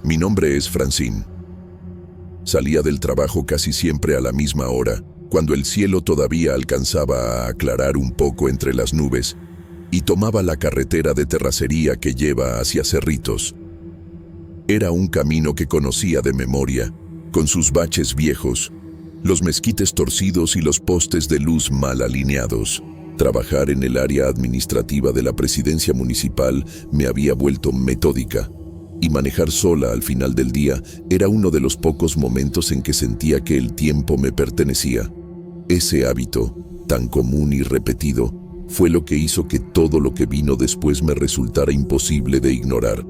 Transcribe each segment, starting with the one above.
Mi nombre es Francine. Salía del trabajo casi siempre a la misma hora, cuando el cielo todavía alcanzaba a aclarar un poco entre las nubes, y tomaba la carretera de terracería que lleva hacia Cerritos. Era un camino que conocía de memoria, con sus baches viejos, los mezquites torcidos y los postes de luz mal alineados. Trabajar en el área administrativa de la presidencia municipal me había vuelto metódica, y manejar sola al final del día era uno de los pocos momentos en que sentía que el tiempo me pertenecía. Ese hábito, tan común y repetido, fue lo que hizo que todo lo que vino después me resultara imposible de ignorar.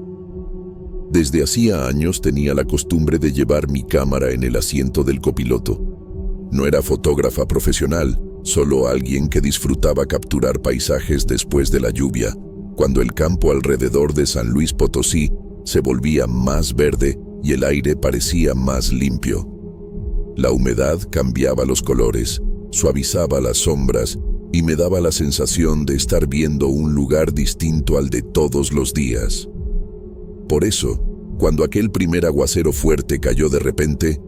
Desde hacía años tenía la costumbre de llevar mi cámara en el asiento del copiloto. No era fotógrafa profesional, solo alguien que disfrutaba capturar paisajes después de la lluvia, cuando el campo alrededor de San Luis Potosí se volvía más verde y el aire parecía más limpio. La humedad cambiaba los colores, suavizaba las sombras y me daba la sensación de estar viendo un lugar distinto al de todos los días. Por eso, cuando aquel primer aguacero fuerte cayó de repente,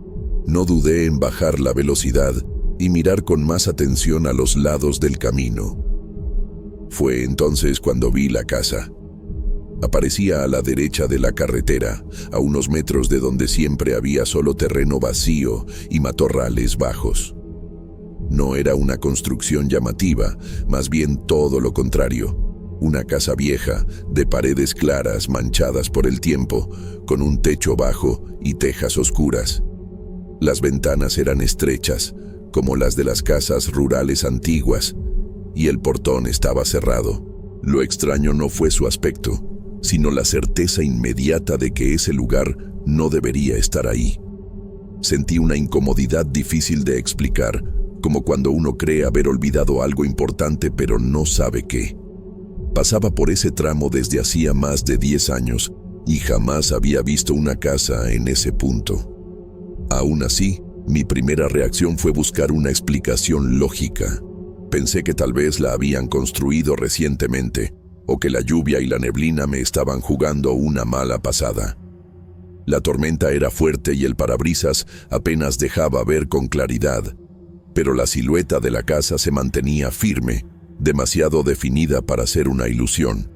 no dudé en bajar la velocidad y mirar con más atención a los lados del camino. Fue entonces cuando vi la casa. Aparecía a la derecha de la carretera, a unos metros de donde siempre había solo terreno vacío y matorrales bajos. No era una construcción llamativa, más bien todo lo contrario. Una casa vieja, de paredes claras manchadas por el tiempo, con un techo bajo y tejas oscuras. Las ventanas eran estrechas, como las de las casas rurales antiguas, y el portón estaba cerrado. Lo extraño no fue su aspecto, sino la certeza inmediata de que ese lugar no debería estar ahí. Sentí una incomodidad difícil de explicar, como cuando uno cree haber olvidado algo importante pero no sabe qué. Pasaba por ese tramo desde hacía más de 10 años y jamás había visto una casa en ese punto. Aún así, mi primera reacción fue buscar una explicación lógica. Pensé que tal vez la habían construido recientemente, o que la lluvia y la neblina me estaban jugando una mala pasada. La tormenta era fuerte y el parabrisas apenas dejaba ver con claridad, pero la silueta de la casa se mantenía firme, demasiado definida para ser una ilusión.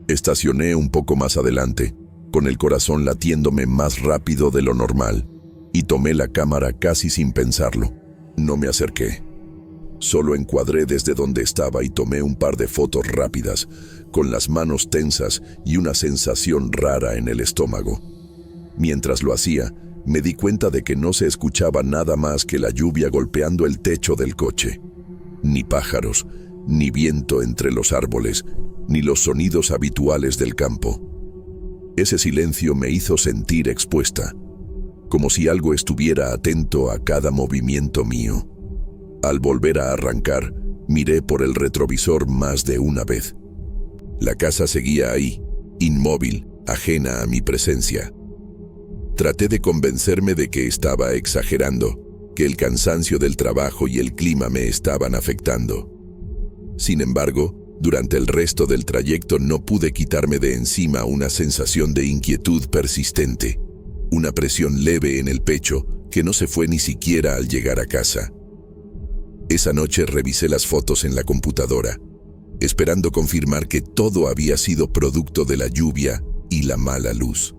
Estacioné un poco más adelante, con el corazón latiéndome más rápido de lo normal, y tomé la cámara casi sin pensarlo. No me acerqué. Solo encuadré desde donde estaba y tomé un par de fotos rápidas, con las manos tensas y una sensación rara en el estómago. Mientras lo hacía, me di cuenta de que no se escuchaba nada más que la lluvia golpeando el techo del coche. Ni pájaros, ni viento entre los árboles, ni los sonidos habituales del campo. Ese silencio me hizo sentir expuesta, como si algo estuviera atento a cada movimiento mío. Al volver a arrancar, miré por el retrovisor más de una vez. La casa seguía ahí, inmóvil, ajena a mi presencia. Traté de convencerme de que estaba exagerando, que el cansancio del trabajo y el clima me estaban afectando. Sin embargo, durante el resto del trayecto no pude quitarme de encima una sensación de inquietud persistente, una presión leve en el pecho que no se fue ni siquiera al llegar a casa. Esa noche revisé las fotos en la computadora, esperando confirmar que todo había sido producto de la lluvia y la mala luz.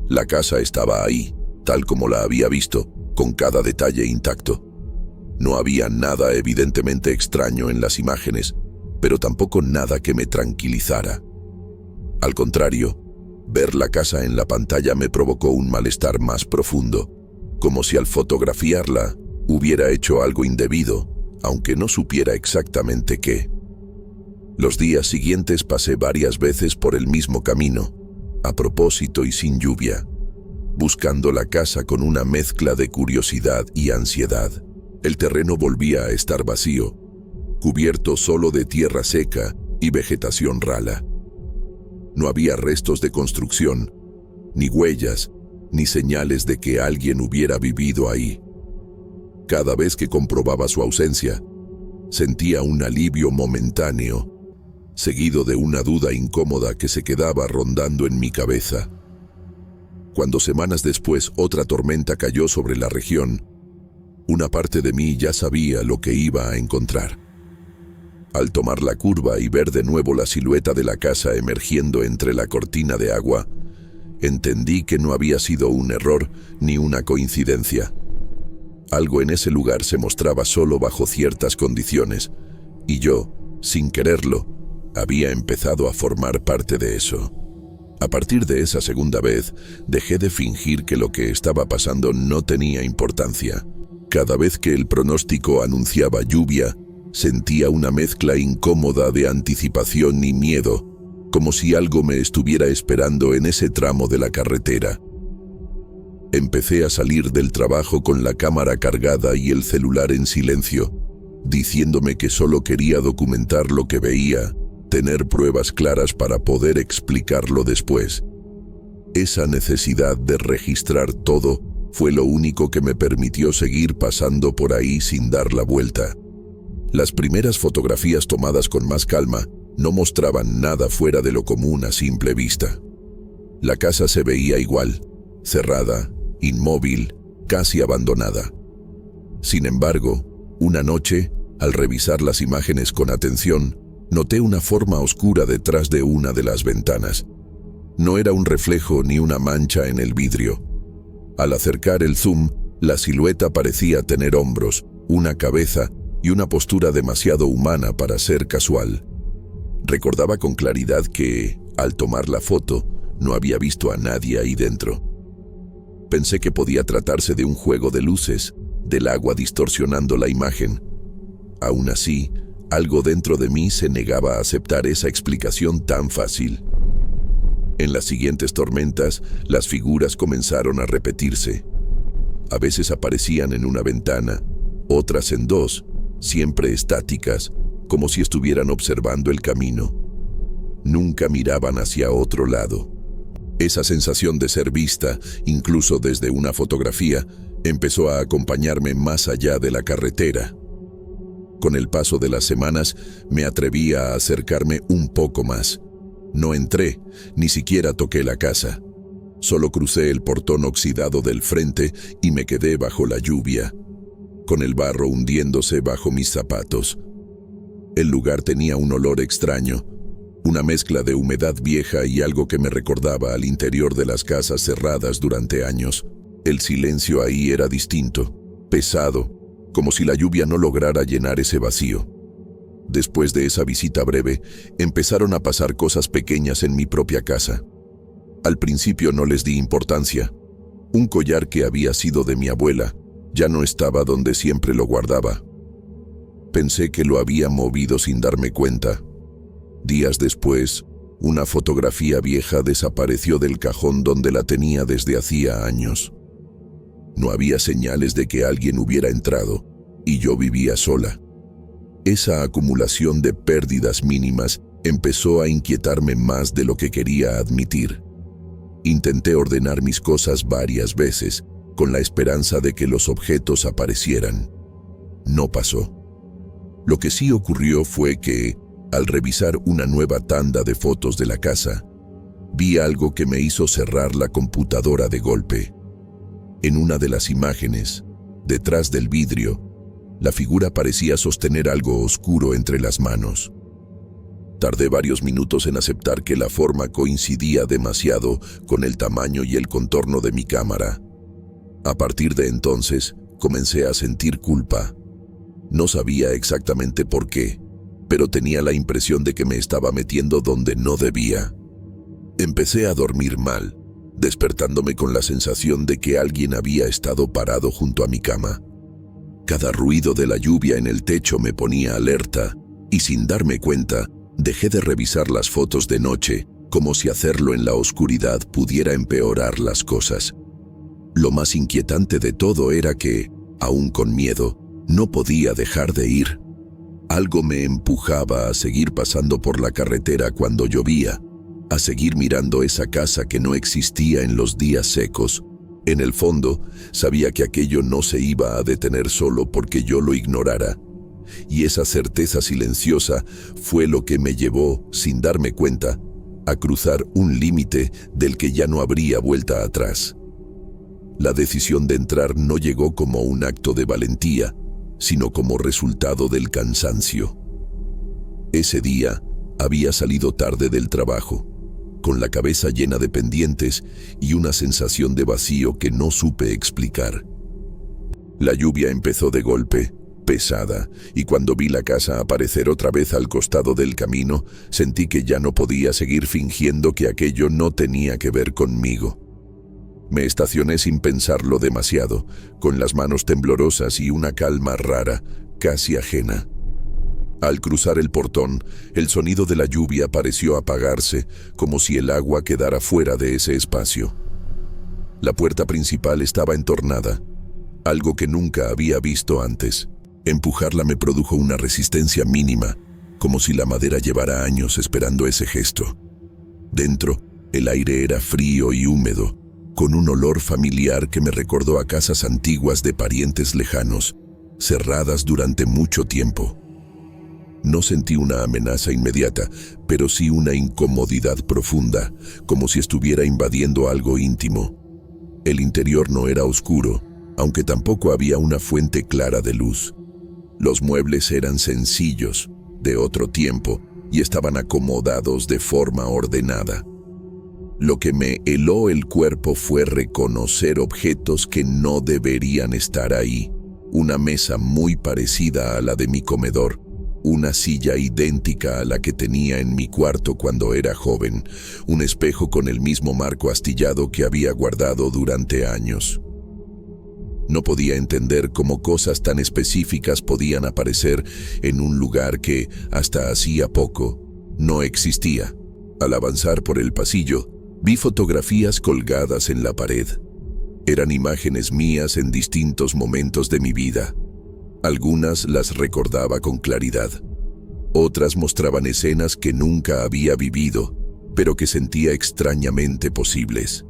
La casa estaba ahí, tal como la había visto, con cada detalle intacto. No había nada evidentemente extraño en las imágenes, pero tampoco nada que me tranquilizara. Al contrario, ver la casa en la pantalla me provocó un malestar más profundo, como si al fotografiarla hubiera hecho algo indebido, aunque no supiera exactamente qué. Los días siguientes pasé varias veces por el mismo camino, a propósito y sin lluvia, buscando la casa con una mezcla de curiosidad y ansiedad. El terreno volvía a estar vacío, cubierto solo de tierra seca y vegetación rala. No había restos de construcción, ni huellas, ni señales de que alguien hubiera vivido ahí. Cada vez que comprobaba su ausencia, sentía un alivio momentáneo, seguido de una duda incómoda que se quedaba rondando en mi cabeza. Cuando semanas después otra tormenta cayó sobre la región, una parte de mí ya sabía lo que iba a encontrar. Al tomar la curva y ver de nuevo la silueta de la casa emergiendo entre la cortina de agua, entendí que no había sido un error ni una coincidencia. Algo en ese lugar se mostraba solo bajo ciertas condiciones, y yo, sin quererlo, había empezado a formar parte de eso. A partir de esa segunda vez, dejé de fingir que lo que estaba pasando no tenía importancia. Cada vez que el pronóstico anunciaba lluvia, sentía una mezcla incómoda de anticipación y miedo, como si algo me estuviera esperando en ese tramo de la carretera. Empecé a salir del trabajo con la cámara cargada y el celular en silencio, diciéndome que solo quería documentar lo que veía, tener pruebas claras para poder explicarlo después. Esa necesidad de registrar todo fue lo único que me permitió seguir pasando por ahí sin dar la vuelta. Las primeras fotografías tomadas con más calma no mostraban nada fuera de lo común a simple vista. La casa se veía igual, cerrada, inmóvil, casi abandonada. Sin embargo, una noche, al revisar las imágenes con atención, noté una forma oscura detrás de una de las ventanas. No era un reflejo ni una mancha en el vidrio. Al acercar el zoom, la silueta parecía tener hombros, una cabeza y una postura demasiado humana para ser casual. Recordaba con claridad que, al tomar la foto, no había visto a nadie ahí dentro. Pensé que podía tratarse de un juego de luces, del agua distorsionando la imagen. Aún así, algo dentro de mí se negaba a aceptar esa explicación tan fácil. En las siguientes tormentas, las figuras comenzaron a repetirse. A veces aparecían en una ventana, otras en dos, siempre estáticas, como si estuvieran observando el camino. Nunca miraban hacia otro lado. Esa sensación de ser vista, incluso desde una fotografía, empezó a acompañarme más allá de la carretera. Con el paso de las semanas, me atreví a acercarme un poco más. No entré, ni siquiera toqué la casa. Solo crucé el portón oxidado del frente y me quedé bajo la lluvia, con el barro hundiéndose bajo mis zapatos. El lugar tenía un olor extraño, una mezcla de humedad vieja y algo que me recordaba al interior de las casas cerradas durante años. El silencio ahí era distinto, pesado, como si la lluvia no lograra llenar ese vacío. Después de esa visita breve, empezaron a pasar cosas pequeñas en mi propia casa. Al principio no les di importancia. Un collar que había sido de mi abuela ya no estaba donde siempre lo guardaba. Pensé que lo había movido sin darme cuenta. Días después, una fotografía vieja desapareció del cajón donde la tenía desde hacía años. No había señales de que alguien hubiera entrado, y yo vivía sola. Esa acumulación de pérdidas mínimas empezó a inquietarme más de lo que quería admitir. Intenté ordenar mis cosas varias veces, con la esperanza de que los objetos aparecieran. No pasó. Lo que sí ocurrió fue que, al revisar una nueva tanda de fotos de la casa, vi algo que me hizo cerrar la computadora de golpe. En una de las imágenes, detrás del vidrio, la figura parecía sostener algo oscuro entre las manos. Tardé varios minutos en aceptar que la forma coincidía demasiado con el tamaño y el contorno de mi cámara. A partir de entonces, comencé a sentir culpa. No sabía exactamente por qué, pero tenía la impresión de que me estaba metiendo donde no debía. Empecé a dormir mal, despertándome con la sensación de que alguien había estado parado junto a mi cama. Cada ruido de la lluvia en el techo me ponía alerta, y sin darme cuenta, dejé de revisar las fotos de noche, como si hacerlo en la oscuridad pudiera empeorar las cosas. Lo más inquietante de todo era que, aún con miedo, no podía dejar de ir. Algo me empujaba a seguir pasando por la carretera cuando llovía, a seguir mirando esa casa que no existía en los días secos. En el fondo, sabía que aquello no se iba a detener solo porque yo lo ignorara, y esa certeza silenciosa fue lo que me llevó, sin darme cuenta, a cruzar un límite del que ya no habría vuelta atrás. La decisión de entrar no llegó como un acto de valentía, sino como resultado del cansancio. Ese día había salido tarde del trabajo, con la cabeza llena de pendientes y una sensación de vacío que no supe explicar. La lluvia empezó de golpe, pesada, y cuando vi la casa aparecer otra vez al costado del camino, sentí que ya no podía seguir fingiendo que aquello no tenía que ver conmigo. Me estacioné sin pensarlo demasiado, con las manos temblorosas y una calma rara, casi ajena. Al cruzar el portón, el sonido de la lluvia pareció apagarse, como si el agua quedara fuera de ese espacio. La puerta principal estaba entornada, algo que nunca había visto antes. Empujarla me produjo una resistencia mínima, como si la madera llevara años esperando ese gesto. Dentro, el aire era frío y húmedo, con un olor familiar que me recordó a casas antiguas de parientes lejanos, cerradas durante mucho tiempo. No sentí una amenaza inmediata, pero sí una incomodidad profunda, como si estuviera invadiendo algo íntimo. El interior no era oscuro, aunque tampoco había una fuente clara de luz. Los muebles eran sencillos, de otro tiempo, y estaban acomodados de forma ordenada. Lo que me heló el cuerpo fue reconocer objetos que no deberían estar ahí. Una mesa muy parecida a la de mi comedor, una silla idéntica a la que tenía en mi cuarto cuando era joven, un espejo con el mismo marco astillado que había guardado durante años. No podía entender cómo cosas tan específicas podían aparecer en un lugar que, hasta hacía poco, no existía. Al avanzar por el pasillo, vi fotografías colgadas en la pared. Eran imágenes mías en distintos momentos de mi vida. Algunas las recordaba con claridad. Otras mostraban escenas que nunca había vivido, pero que sentía extrañamente posibles.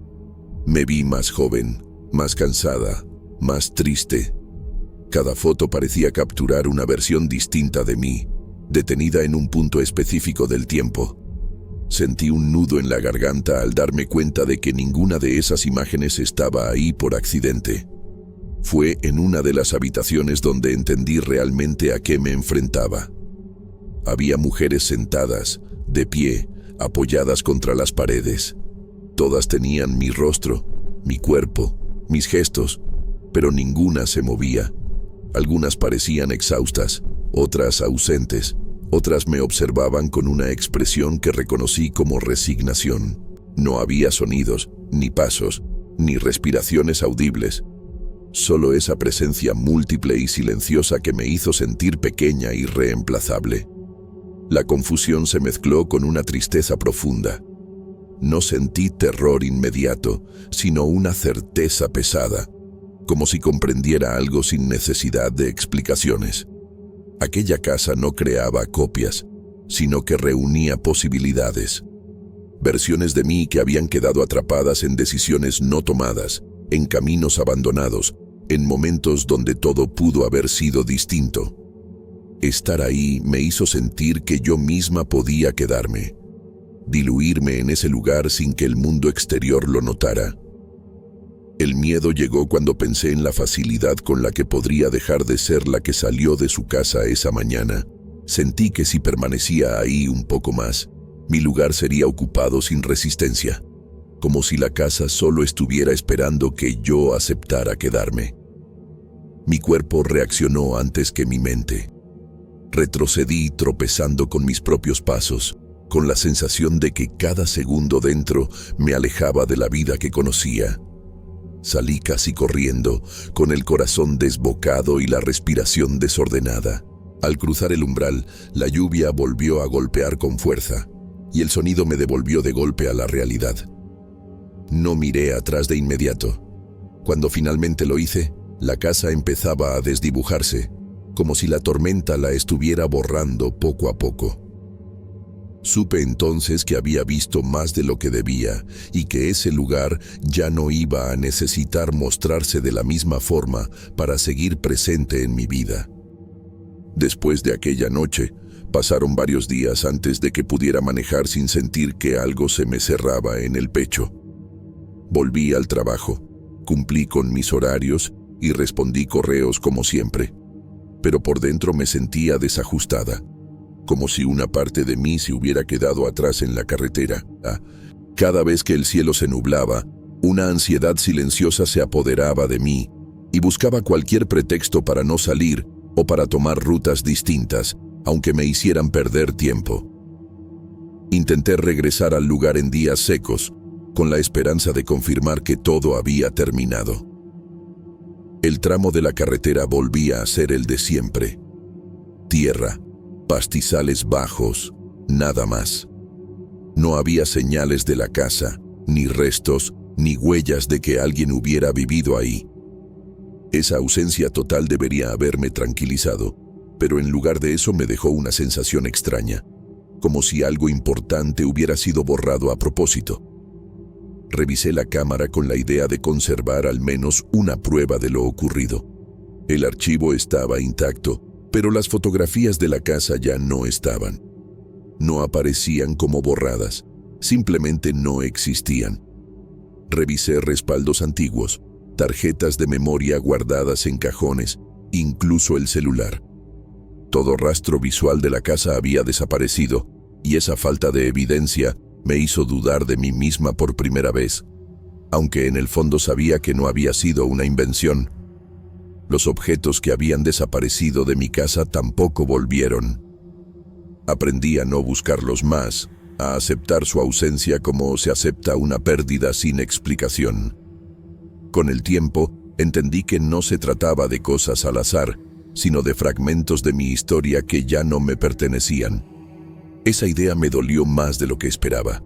Me vi más joven, más cansada, más triste. Cada foto parecía capturar una versión distinta de mí, detenida en un punto específico del tiempo. Sentí un nudo en la garganta al darme cuenta de que ninguna de esas imágenes estaba ahí por accidente. Fue en una de las habitaciones donde entendí realmente a qué me enfrentaba. Había mujeres sentadas, de pie, apoyadas contra las paredes. Todas tenían mi rostro, mi cuerpo, mis gestos, pero ninguna se movía. Algunas parecían exhaustas, otras ausentes, otras me observaban con una expresión que reconocí como resignación. No había sonidos, ni pasos, ni respiraciones audibles. Solo esa presencia múltiple y silenciosa que me hizo sentir pequeña y reemplazable. La confusión se mezcló con una tristeza profunda. No sentí terror inmediato, sino una certeza pesada, como si comprendiera algo sin necesidad de explicaciones. Aquella casa no creaba copias, sino que reunía posibilidades. Versiones de mí que habían quedado atrapadas en decisiones no tomadas, en caminos abandonados, en momentos donde todo pudo haber sido distinto. Estar ahí me hizo sentir que yo misma podía quedarme, diluirme en ese lugar sin que el mundo exterior lo notara. El miedo llegó cuando pensé en la facilidad con la que podría dejar de ser la que salió de su casa esa mañana. Sentí que si permanecía ahí un poco más, mi lugar sería ocupado sin resistencia, como si la casa solo estuviera esperando que yo aceptara quedarme. Mi cuerpo reaccionó antes que mi mente. Retrocedí tropezando con mis propios pasos, con la sensación de que cada segundo dentro me alejaba de la vida que conocía. Salí casi corriendo, con el corazón desbocado y la respiración desordenada. Al cruzar el umbral, la lluvia volvió a golpear con fuerza, y el sonido me devolvió de golpe a la realidad. No miré atrás de inmediato. Cuando finalmente lo hice, la casa empezaba a desdibujarse, como si la tormenta la estuviera borrando poco a poco. Supe entonces que había visto más de lo que debía y que ese lugar ya no iba a necesitar mostrarse de la misma forma para seguir presente en mi vida. Después de aquella noche, Pasaron varios días antes de que pudiera manejar sin sentir que algo se me cerraba en el pecho. Volví al trabajo, cumplí con mis horarios y respondí correos como siempre, pero por dentro me sentía desajustada, como si una parte de mí se hubiera quedado atrás en la carretera. Cada vez que el cielo se nublaba, una ansiedad silenciosa se apoderaba de mí y buscaba cualquier pretexto para no salir o para tomar rutas distintas, aunque me hicieran perder tiempo. Intenté regresar al lugar en días secos, con la esperanza de confirmar que todo había terminado. El tramo de la carretera volvía a ser el de siempre. Tierra, pastizales bajos, nada más. No había señales de la casa, ni restos, ni huellas de que alguien hubiera vivido ahí. Esa ausencia total debería haberme tranquilizado, pero en lugar de eso me dejó una sensación extraña, como si algo importante hubiera sido borrado a propósito. Revisé la cámara con la idea de conservar al menos una prueba de lo ocurrido. El archivo estaba intacto, pero las fotografías de la casa ya no estaban. No aparecían como borradas, simplemente no existían. Revisé respaldos antiguos, tarjetas de memoria guardadas en cajones, incluso el celular. Todo rastro visual de la casa había desaparecido, y esa falta de evidencia me hizo dudar de mí misma por primera vez, aunque en el fondo sabía que no había sido una invención. Los objetos que habían desaparecido de mi casa tampoco volvieron. Aprendí a no buscarlos más, a aceptar su ausencia como se acepta una pérdida sin explicación. Con el tiempo, entendí que no se trataba de cosas al azar, sino de fragmentos de mi historia que ya no me pertenecían. Esa idea me dolió más de lo que esperaba,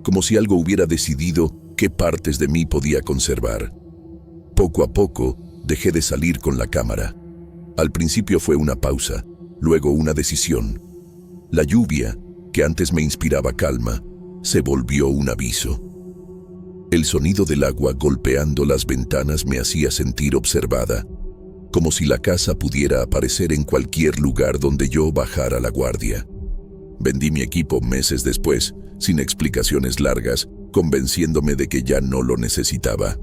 como si algo hubiera decidido qué partes de mí podía conservar. Poco a poco, dejé de salir con la cámara. Al principio fue una pausa, luego una decisión. La lluvia, que antes me inspiraba calma, se volvió un aviso. El sonido del agua golpeando las ventanas me hacía sentir observada, como si la casa pudiera aparecer en cualquier lugar donde yo bajara la guardia. Vendí mi equipo meses después, sin explicaciones largas, convenciéndome de que ya no lo necesitaba.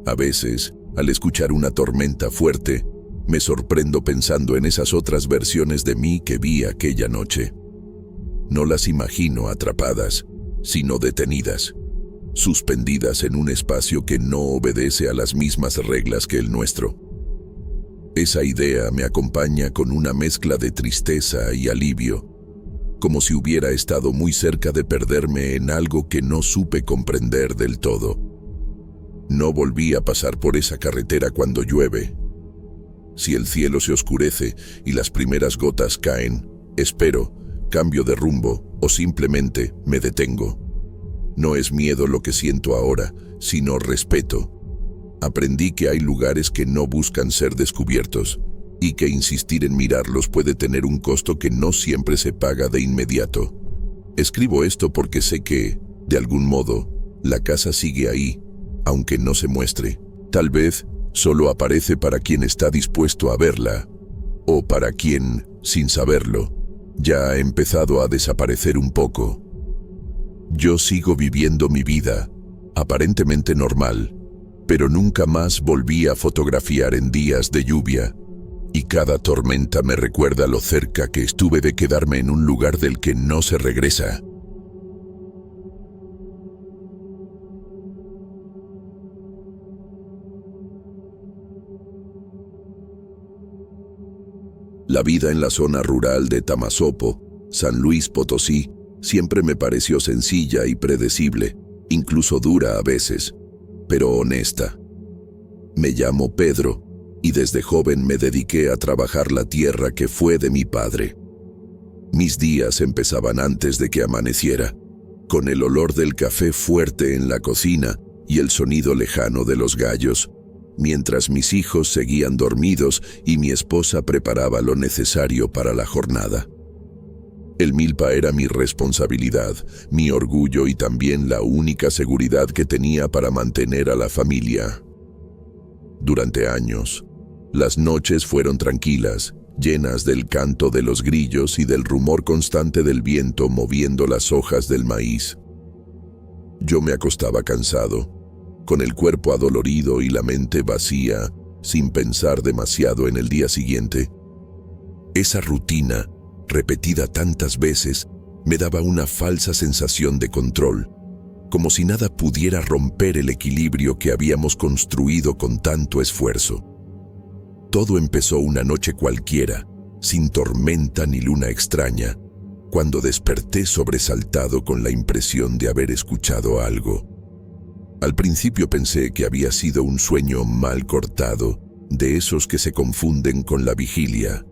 A veces, al escuchar una tormenta fuerte, me sorprendo pensando en esas otras versiones de mí que vi aquella noche. No las imagino atrapadas, sino detenidas, suspendidas en un espacio que no obedece a las mismas reglas que el nuestro. Esa idea me acompaña con una mezcla de tristeza y alivio, como si hubiera estado muy cerca de perderme en algo que no supe comprender del todo. No volví a pasar por esa carretera cuando llueve. Si el cielo se oscurece y las primeras gotas caen, espero, cambio de rumbo o simplemente me detengo. No es miedo lo que siento ahora, sino respeto. Aprendí que hay lugares que no buscan ser descubiertos y que insistir en mirarlos puede tener un costo que no siempre se paga de inmediato. Escribo esto porque sé que, de algún modo, la casa sigue ahí, aunque no se muestre. Tal vez solo aparece para quien está dispuesto a verla, o para quien, sin saberlo, ya ha empezado a desaparecer un poco. Yo sigo viviendo mi vida, aparentemente normal, pero nunca más volví a fotografiar en días de lluvia, y cada tormenta me recuerda lo cerca que estuve de quedarme en un lugar del que no se regresa. La vida en la zona rural de Tamazopo, San Luis Potosí, siempre me pareció sencilla y predecible, incluso dura a veces, pero honesta. Me llamo Pedro, y desde joven me dediqué a trabajar la tierra que fue de mi padre. Mis días empezaban antes de que amaneciera, con el olor del café fuerte en la cocina y el sonido lejano de los gallos, mientras mis hijos seguían dormidos y mi esposa preparaba lo necesario para la jornada. El milpa era mi responsabilidad, mi orgullo y también la única seguridad que tenía para mantener a la familia. Durante años, las noches fueron tranquilas llenas del canto de los grillos y del rumor constante del viento moviendo las hojas del maíz. Yo me acostaba cansado, con el cuerpo adolorido y la mente vacía, sin pensar demasiado en el día siguiente. Esa rutina, repetida tantas veces, me daba una falsa sensación de control, como si nada pudiera romper el equilibrio que habíamos construido con tanto esfuerzo. Todo empezó una noche cualquiera, sin tormenta ni luna extraña, cuando desperté sobresaltado con la impresión de haber escuchado algo. Al principio pensé que había sido un sueño mal cortado, de esos que se confunden con la vigilia.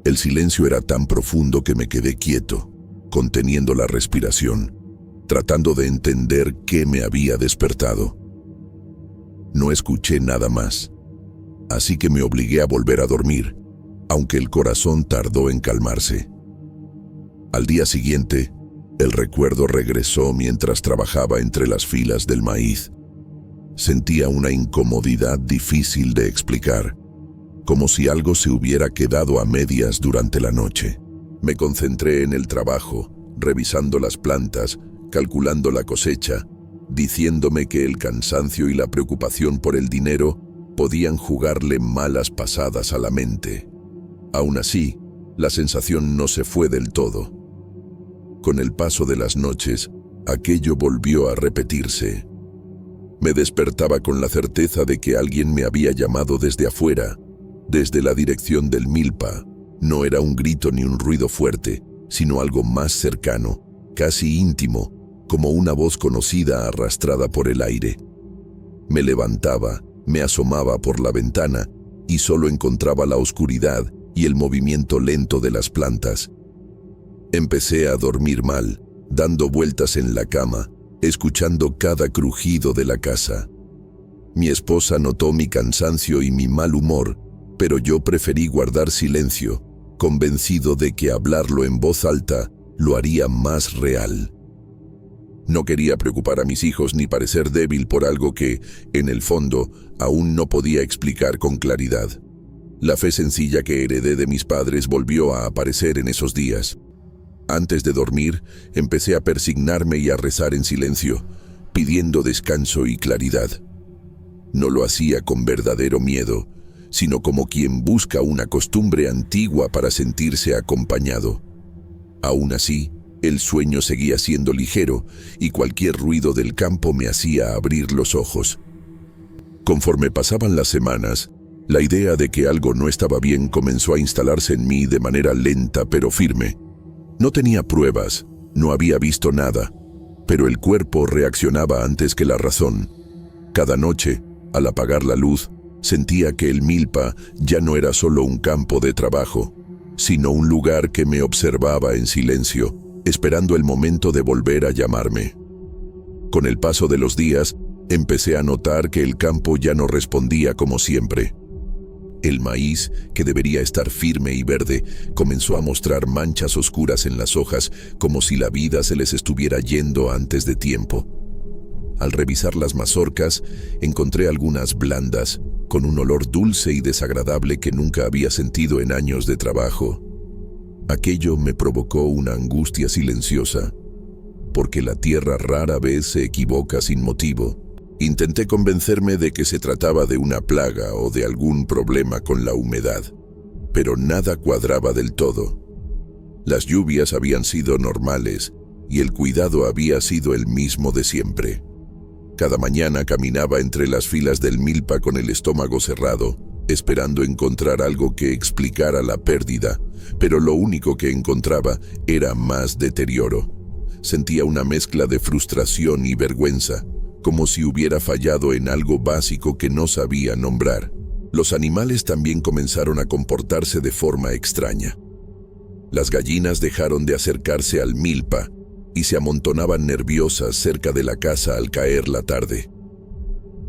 El silencio era tan profundo que me quedé quieto, conteniendo la respiración, tratando de entender qué me había despertado. No escuché nada más, así que me obligué a volver a dormir, aunque el corazón tardó en calmarse. Al día siguiente, el recuerdo regresó mientras trabajaba entre las filas del maíz. Sentía una incomodidad difícil de explicar, como si algo se hubiera quedado a medias durante la noche. Me concentré en el trabajo, revisando las plantas, calculando la cosecha, diciéndome que el cansancio y la preocupación por el dinero podían jugarle malas pasadas a la mente. Aún así, la sensación no se fue del todo. Con el paso de las noches, aquello volvió a repetirse. Me despertaba con la certeza de que alguien me había llamado desde afuera, desde la dirección del milpa. No era un grito ni un ruido fuerte, sino algo más cercano, casi íntimo, como una voz conocida arrastrada por el aire. Me levantaba, me asomaba por la ventana y solo encontraba la oscuridad y el movimiento lento de las plantas. Empecé a dormir mal, dando vueltas en la cama, escuchando cada crujido de la casa. Mi esposa notó mi cansancio y mi mal humor, pero yo preferí guardar silencio, convencido de que hablarlo en voz alta lo haría más real. No quería preocupar a mis hijos ni parecer débil por algo que, en el fondo, aún no podía explicar con claridad. La fe sencilla que heredé de mis padres volvió a aparecer en esos días. Antes de dormir, empecé a persignarme y a rezar en silencio, pidiendo descanso y claridad. No lo hacía con verdadero miedo, sino como quien busca una costumbre antigua para sentirse acompañado. Aún así, el sueño seguía siendo ligero y cualquier ruido del campo me hacía abrir los ojos. Conforme pasaban las semanas, la idea de que algo no estaba bien comenzó a instalarse en mí de manera lenta pero firme. No tenía pruebas, no había visto nada, pero el cuerpo reaccionaba antes que la razón. Cada noche, al apagar la luz, sentía que el milpa ya no era solo un campo de trabajo, sino un lugar que me observaba en silencio, esperando el momento de volver a llamarme. Con el paso de los días, empecé a notar que el campo ya no respondía como siempre. El maíz, que debería estar firme y verde, comenzó a mostrar manchas oscuras en las hojas, como si la vida se les estuviera yendo antes de tiempo. Al revisar las mazorcas, encontré algunas blandas, con un olor dulce y desagradable que nunca había sentido en años de trabajo. Aquello me provocó una angustia silenciosa, porque la tierra rara vez se equivoca sin motivo. Intenté convencerme de que se trataba de una plaga o de algún problema con la humedad, pero nada cuadraba del todo. Las lluvias habían sido normales y el cuidado había sido el mismo de siempre. Cada mañana caminaba entre las filas del milpa con el estómago cerrado, esperando encontrar algo que explicara la pérdida, pero lo único que encontraba era más deterioro. Sentía una mezcla de frustración y vergüenza, como si hubiera fallado en algo básico que no sabía nombrar. Los animales también comenzaron a comportarse de forma extraña. Las gallinas dejaron de acercarse al milpa y se amontonaban nerviosas cerca de la casa al caer la tarde.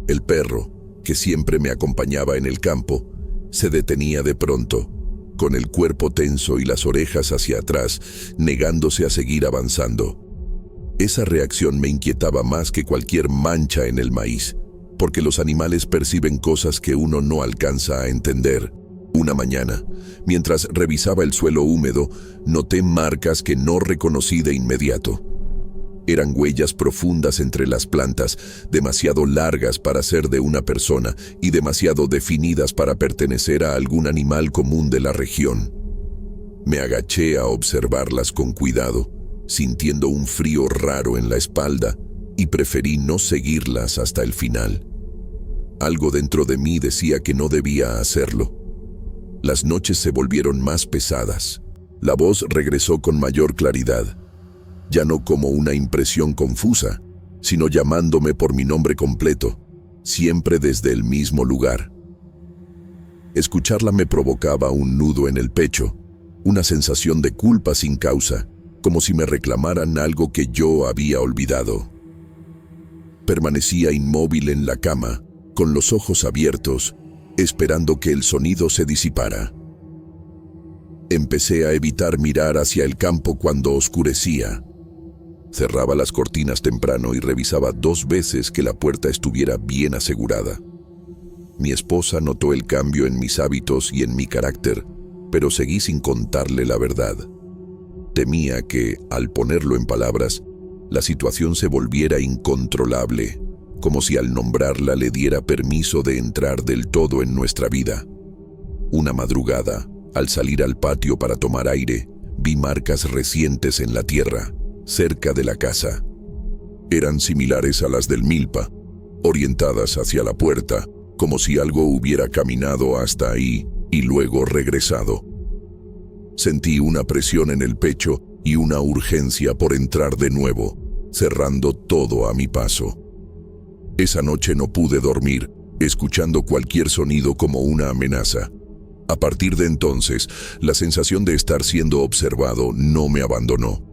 El perro, que siempre me acompañaba en el campo, se detenía de pronto, con el cuerpo tenso y las orejas hacia atrás, negándose a seguir avanzando. Esa reacción me inquietaba más que cualquier mancha en el maíz, porque los animales perciben cosas que uno no alcanza a entender. Una mañana, mientras revisaba el suelo húmedo, noté marcas que no reconocí de inmediato. Eran huellas profundas entre las plantas, demasiado largas para ser de una persona y demasiado definidas para pertenecer a algún animal común de la región. Me agaché a observarlas con cuidado, sintiendo un frío raro en la espalda, y preferí no seguirlas hasta el final. Algo dentro de mí decía que no debía hacerlo. Las noches se volvieron más pesadas. La voz regresó con mayor claridad, ya no como una impresión confusa, sino llamándome por mi nombre completo, siempre desde el mismo lugar. Escucharla me provocaba un nudo en el pecho, una sensación de culpa sin causa, como si me reclamaran algo que yo había olvidado. Permanecía inmóvil en la cama, con los ojos abiertos, esperando que el sonido se disipara. Empecé a evitar mirar hacia el campo cuando oscurecía. Cerraba las cortinas temprano y revisaba 2 veces que la puerta estuviera bien asegurada. Mi esposa notó el cambio en mis hábitos y en mi carácter, pero seguí sin contarle la verdad. Temía que, al ponerlo en palabras, la situación se volviera incontrolable, como si al nombrarla le diera permiso de entrar del todo en nuestra vida. Una madrugada, al salir al patio para tomar aire, vi marcas recientes en la tierra, cerca de la casa. Eran similares a las del milpa, orientadas hacia la puerta, como si algo hubiera caminado hasta ahí y luego regresado. Sentí una presión en el pecho y una urgencia por entrar de nuevo, cerrando todo a mi paso. Esa noche no pude dormir, escuchando cualquier sonido como una amenaza. A partir de entonces, la sensación de estar siendo observado no me abandonó.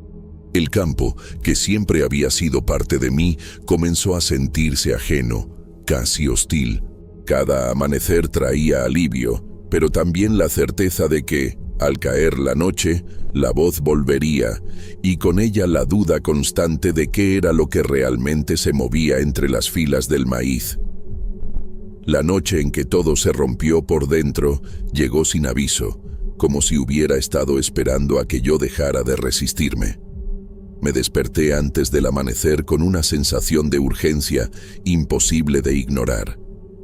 El campo, que siempre había sido parte de mí, comenzó a sentirse ajeno, casi hostil. Cada amanecer traía alivio, pero también la certeza de que, al caer la noche, la voz volvería, y con ella la duda constante de qué era lo que realmente se movía entre las filas del maíz. La noche en que todo se rompió por dentro llegó sin aviso, como si hubiera estado esperando a que yo dejara de resistirme. Me desperté antes del amanecer con una sensación de urgencia imposible de ignorar,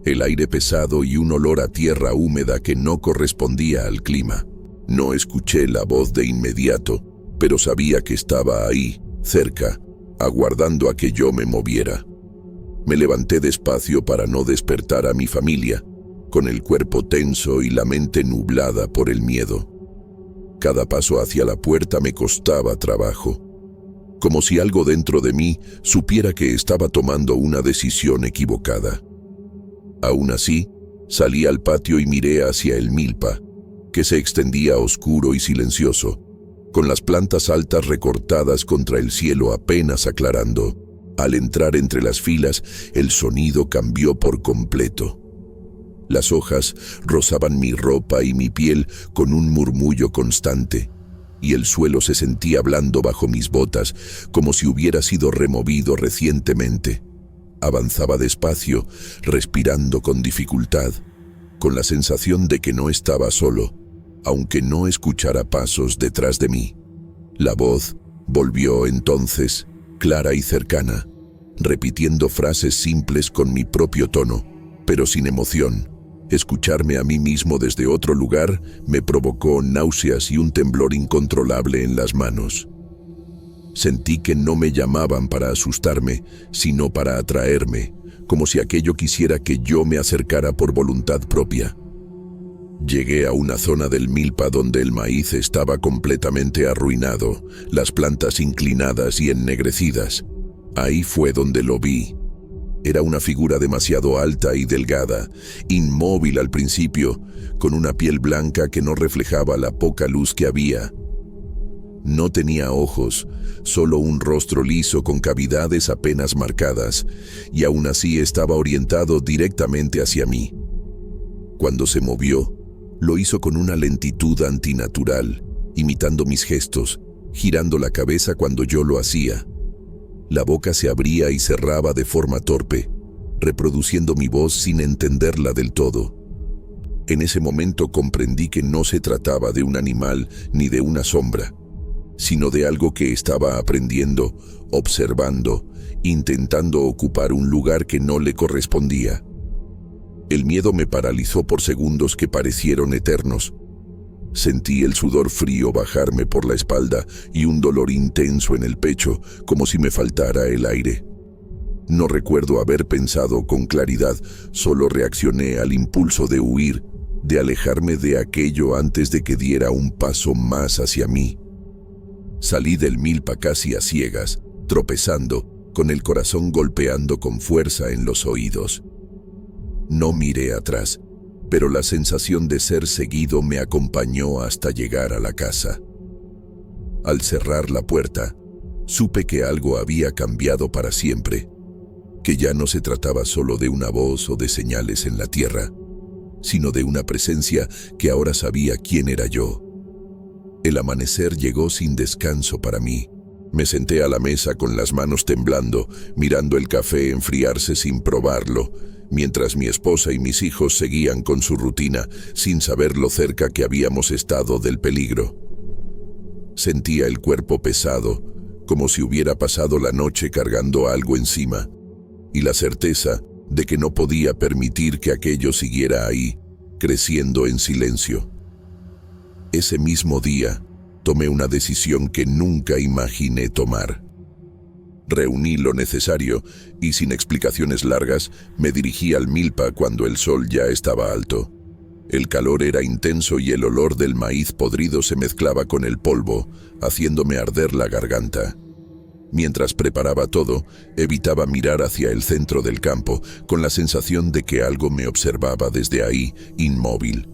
el aire pesado y un olor a tierra húmeda que no correspondía al clima. No escuché la voz de inmediato, pero sabía que estaba ahí, cerca, aguardando a que yo me moviera. Me levanté despacio para no despertar a mi familia, con el cuerpo tenso y la mente nublada por el miedo. Cada paso hacia la puerta me costaba trabajo, como si algo dentro de mí supiera que estaba tomando una decisión equivocada. Aún así, salí al patio y miré hacia el milpa, que se extendía oscuro y silencioso, con las plantas altas recortadas contra el cielo apenas aclarando. Al entrar entre las filas, el sonido cambió por completo. Las hojas rozaban mi ropa y mi piel con un murmullo constante, y el suelo se sentía blando bajo mis botas, como si hubiera sido removido recientemente. Avanzaba despacio, respirando con dificultad, con la sensación de que no estaba solo, aunque no escuchara pasos detrás de mí. La voz volvió entonces, clara y cercana, repitiendo frases simples con mi propio tono, pero sin emoción. Escucharme a mí mismo desde otro lugar me provocó náuseas y un temblor incontrolable en las manos. Sentí que no me llamaban para asustarme, sino para atraerme, como si aquello quisiera que yo me acercara por voluntad propia. Llegué a una zona del milpa donde el maíz estaba completamente arruinado, las plantas inclinadas y ennegrecidas. Ahí fue donde lo vi. Era una figura demasiado alta y delgada, inmóvil al principio, con una piel blanca que no reflejaba la poca luz que había. No tenía ojos, solo un rostro liso con cavidades apenas marcadas, y aún así estaba orientado directamente hacia mí. Cuando se movió, lo hizo con una lentitud antinatural, imitando mis gestos, girando la cabeza cuando yo lo hacía. La boca se abría y cerraba de forma torpe, reproduciendo mi voz sin entenderla del todo. En ese momento comprendí que no se trataba de un animal ni de una sombra, sino de algo que estaba aprendiendo, observando, intentando ocupar un lugar que no le correspondía. El miedo me paralizó por segundos que parecieron eternos. Sentí el sudor frío bajarme por la espalda y un dolor intenso en el pecho, como si me faltara el aire. No recuerdo haber pensado con claridad, solo reaccioné al impulso de huir, de alejarme de aquello antes de que diera un paso más hacia mí. Salí del milpa casi a ciegas, tropezando, con el corazón golpeando con fuerza en los oídos. No miré atrás, pero la sensación de ser seguido me acompañó hasta llegar a la casa. Al cerrar la puerta, supe que algo había cambiado para siempre, que ya no se trataba solo de una voz o de señales en la tierra, sino de una presencia que ahora sabía quién era yo. El amanecer llegó sin descanso para mí. Me senté a la mesa con las manos temblando, mirando el café enfriarse sin probarlo, mientras mi esposa y mis hijos seguían con su rutina, sin saber lo cerca que habíamos estado del peligro. Sentía el cuerpo pesado, como si hubiera pasado la noche cargando algo encima, y la certeza de que no podía permitir que aquello siguiera ahí, creciendo en silencio. Ese mismo día, tomé una decisión que nunca imaginé tomar. Reuní lo necesario y, sin explicaciones largas, me dirigí al milpa cuando el sol ya estaba alto. El calor era intenso y el olor del maíz podrido se mezclaba con el polvo, haciéndome arder la garganta. Mientras preparaba todo, evitaba mirar hacia el centro del campo, con la sensación de que algo me observaba desde ahí, inmóvil.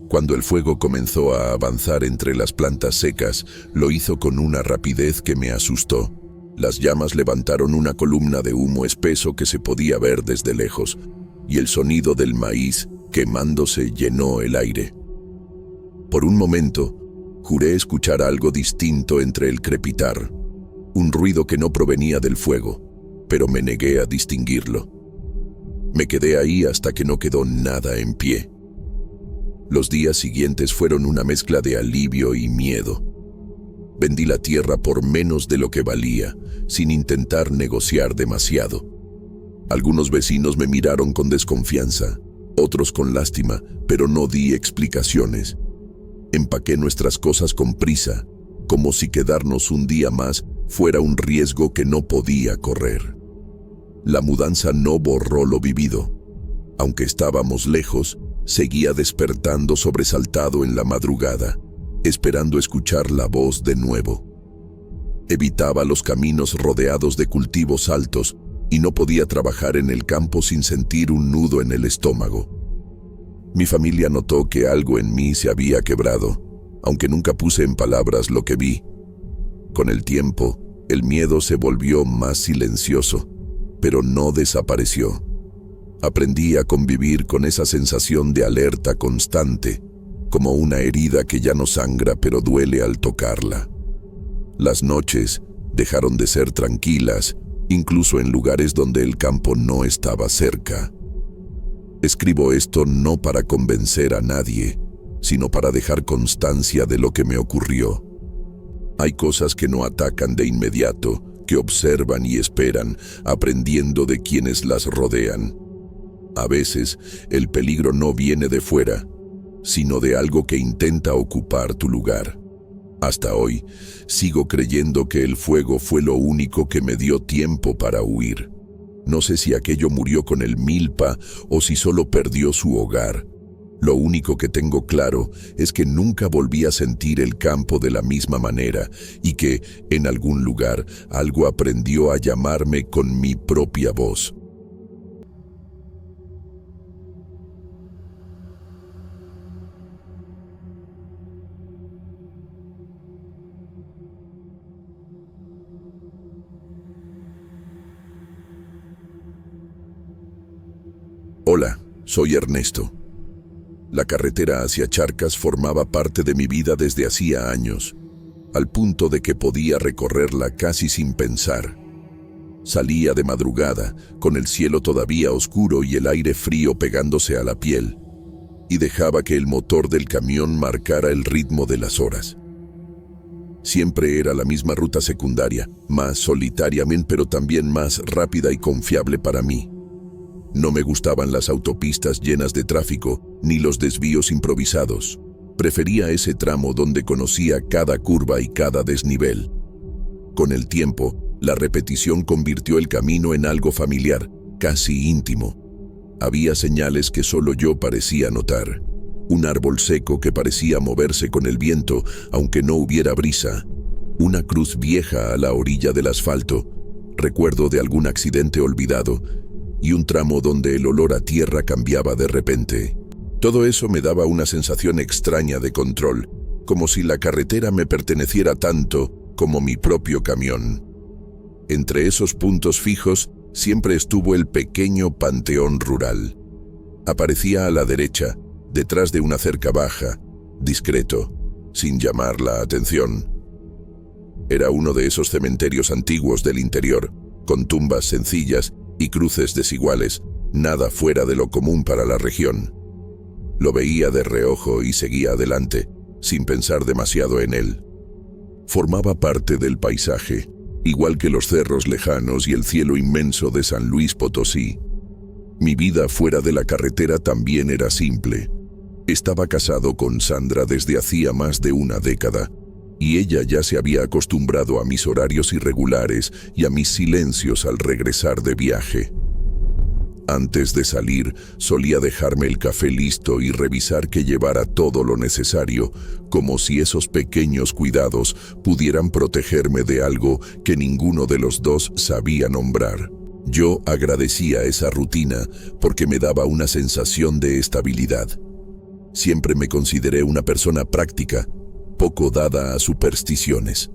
Cuando el fuego comenzó a avanzar entre las plantas secas, lo hizo con una rapidez que me asustó. Las llamas levantaron una columna de humo espeso que se podía ver desde lejos, y el sonido del maíz quemándose llenó el aire. Por un momento, juré escuchar algo distinto entre el crepitar, un ruido que no provenía del fuego, pero me negué a distinguirlo. Me quedé ahí hasta que no quedó nada en pie. Los días siguientes fueron una mezcla de alivio y miedo. Vendí la tierra por menos de lo que valía, sin intentar negociar demasiado. Algunos vecinos me miraron con desconfianza, otros con lástima, pero no di explicaciones. Empaqué nuestras cosas con prisa, como si quedarnos un día más fuera un riesgo que no podía correr. La mudanza no borró lo vivido. Aunque estábamos lejos, seguía despertando sobresaltado en la madrugada, esperando escuchar la voz de nuevo. Evitaba los caminos rodeados de cultivos altos y no podía trabajar en el campo sin sentir un nudo en el estómago. Mi familia notó que algo en mí se había quebrado, aunque nunca puse en palabras lo que vi. Con el tiempo, el miedo se volvió más silencioso, pero no desapareció. Aprendí a convivir con esa sensación de alerta constante, como una herida que ya no sangra pero duele al tocarla. Las noches dejaron de ser tranquilas, incluso en lugares donde el campo no estaba cerca. Escribo esto no para convencer a nadie, sino para dejar constancia de lo que me ocurrió. Hay cosas que no atacan de inmediato, que observan y esperan, aprendiendo de quienes las rodean. A veces, el peligro no viene de fuera, sino de algo que intenta ocupar tu lugar. Hasta hoy, sigo creyendo que el fuego fue lo único que me dio tiempo para huir. No sé si aquello murió con el milpa o si solo perdió su hogar. Lo único que tengo claro es que nunca volví a sentir el campo de la misma manera y que, en algún lugar, algo aprendió a llamarme con mi propia voz. Hola, soy Ernesto. La carretera hacia Charcas formaba parte de mi vida desde hacía años, al punto de que podía recorrerla casi sin pensar. Salía de madrugada, con el cielo todavía oscuro y el aire frío pegándose a la piel. y dejaba que el motor del camión marcara el ritmo de las horas. Siempre era la misma ruta secundaria, más solitariamente pero también más rápida y confiable para mí. No me gustaban las autopistas llenas de tráfico, ni los desvíos improvisados. Prefería ese tramo donde conocía cada curva y cada desnivel. Con el tiempo, la repetición convirtió el camino en algo familiar, casi íntimo. Había señales que solo yo parecía notar. Un árbol seco que parecía moverse con el viento, aunque no hubiera brisa. Una cruz vieja a la orilla del asfalto, recuerdo de algún accidente olvidado, y un tramo donde el olor a tierra cambiaba de repente. Todo eso me daba una sensación extraña de control, como si la carretera me perteneciera tanto como mi propio camión. Entre esos puntos fijos siempre estuvo el pequeño panteón rural. Aparecía a la derecha, detrás de una cerca baja, discreto, sin llamar la atención. Era uno de esos cementerios antiguos del interior, con tumbas sencillas y cruces desiguales, nada fuera de lo común para la región. Lo veía de reojo y seguía adelante, sin pensar demasiado en él. Formaba parte del paisaje, igual que los cerros lejanos y el cielo inmenso de San Luis Potosí. Mi vida fuera de la carretera también era simple. Estaba casado con Sandra desde hacía más de una década, y ella ya se había acostumbrado a mis horarios irregulares y a mis silencios al regresar de viaje. Antes de salir, solía dejarme el café listo y revisar que llevara todo lo necesario, como si esos pequeños cuidados pudieran protegerme de algo que ninguno de los dos sabía nombrar. Yo agradecía esa rutina porque me daba una sensación de estabilidad. Siempre me consideré una persona práctica, poco dada a supersticiones.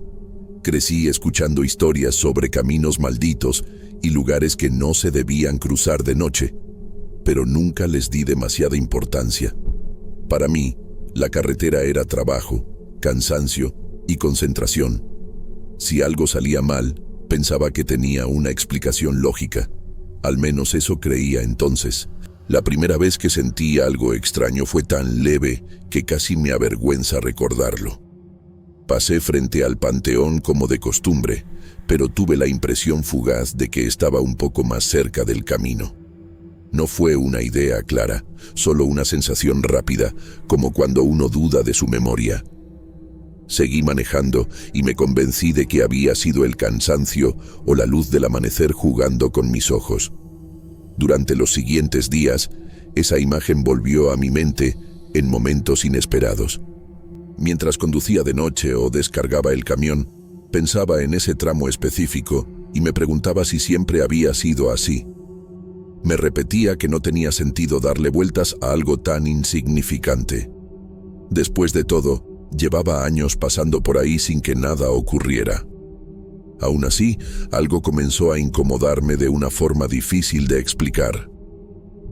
Crecí escuchando historias sobre caminos malditos y lugares que no se debían cruzar de noche, pero nunca les di demasiada importancia. Para mí, la carretera era trabajo, cansancio y concentración. Si algo salía mal, pensaba que tenía una explicación lógica. Al menos eso creía entonces. La primera vez que sentí algo extraño fue tan leve que casi me avergüenza recordarlo. Pasé frente al panteón como de costumbre, pero tuve la impresión fugaz de que estaba un poco más cerca del camino. No fue una idea clara, solo una sensación rápida, como cuando uno duda de su memoria. Seguí manejando y me convencí de que había sido el cansancio o la luz del amanecer jugando con mis ojos. Durante los siguientes días, esa imagen volvió a mi mente en momentos inesperados. Mientras conducía de noche o descargaba el camión, pensaba en ese tramo específico y me preguntaba si siempre había sido así. Me repetía que no tenía sentido darle vueltas a algo tan insignificante. Después de todo, llevaba años pasando por ahí sin que nada ocurriera. Aún así, algo comenzó a incomodarme de una forma difícil de explicar.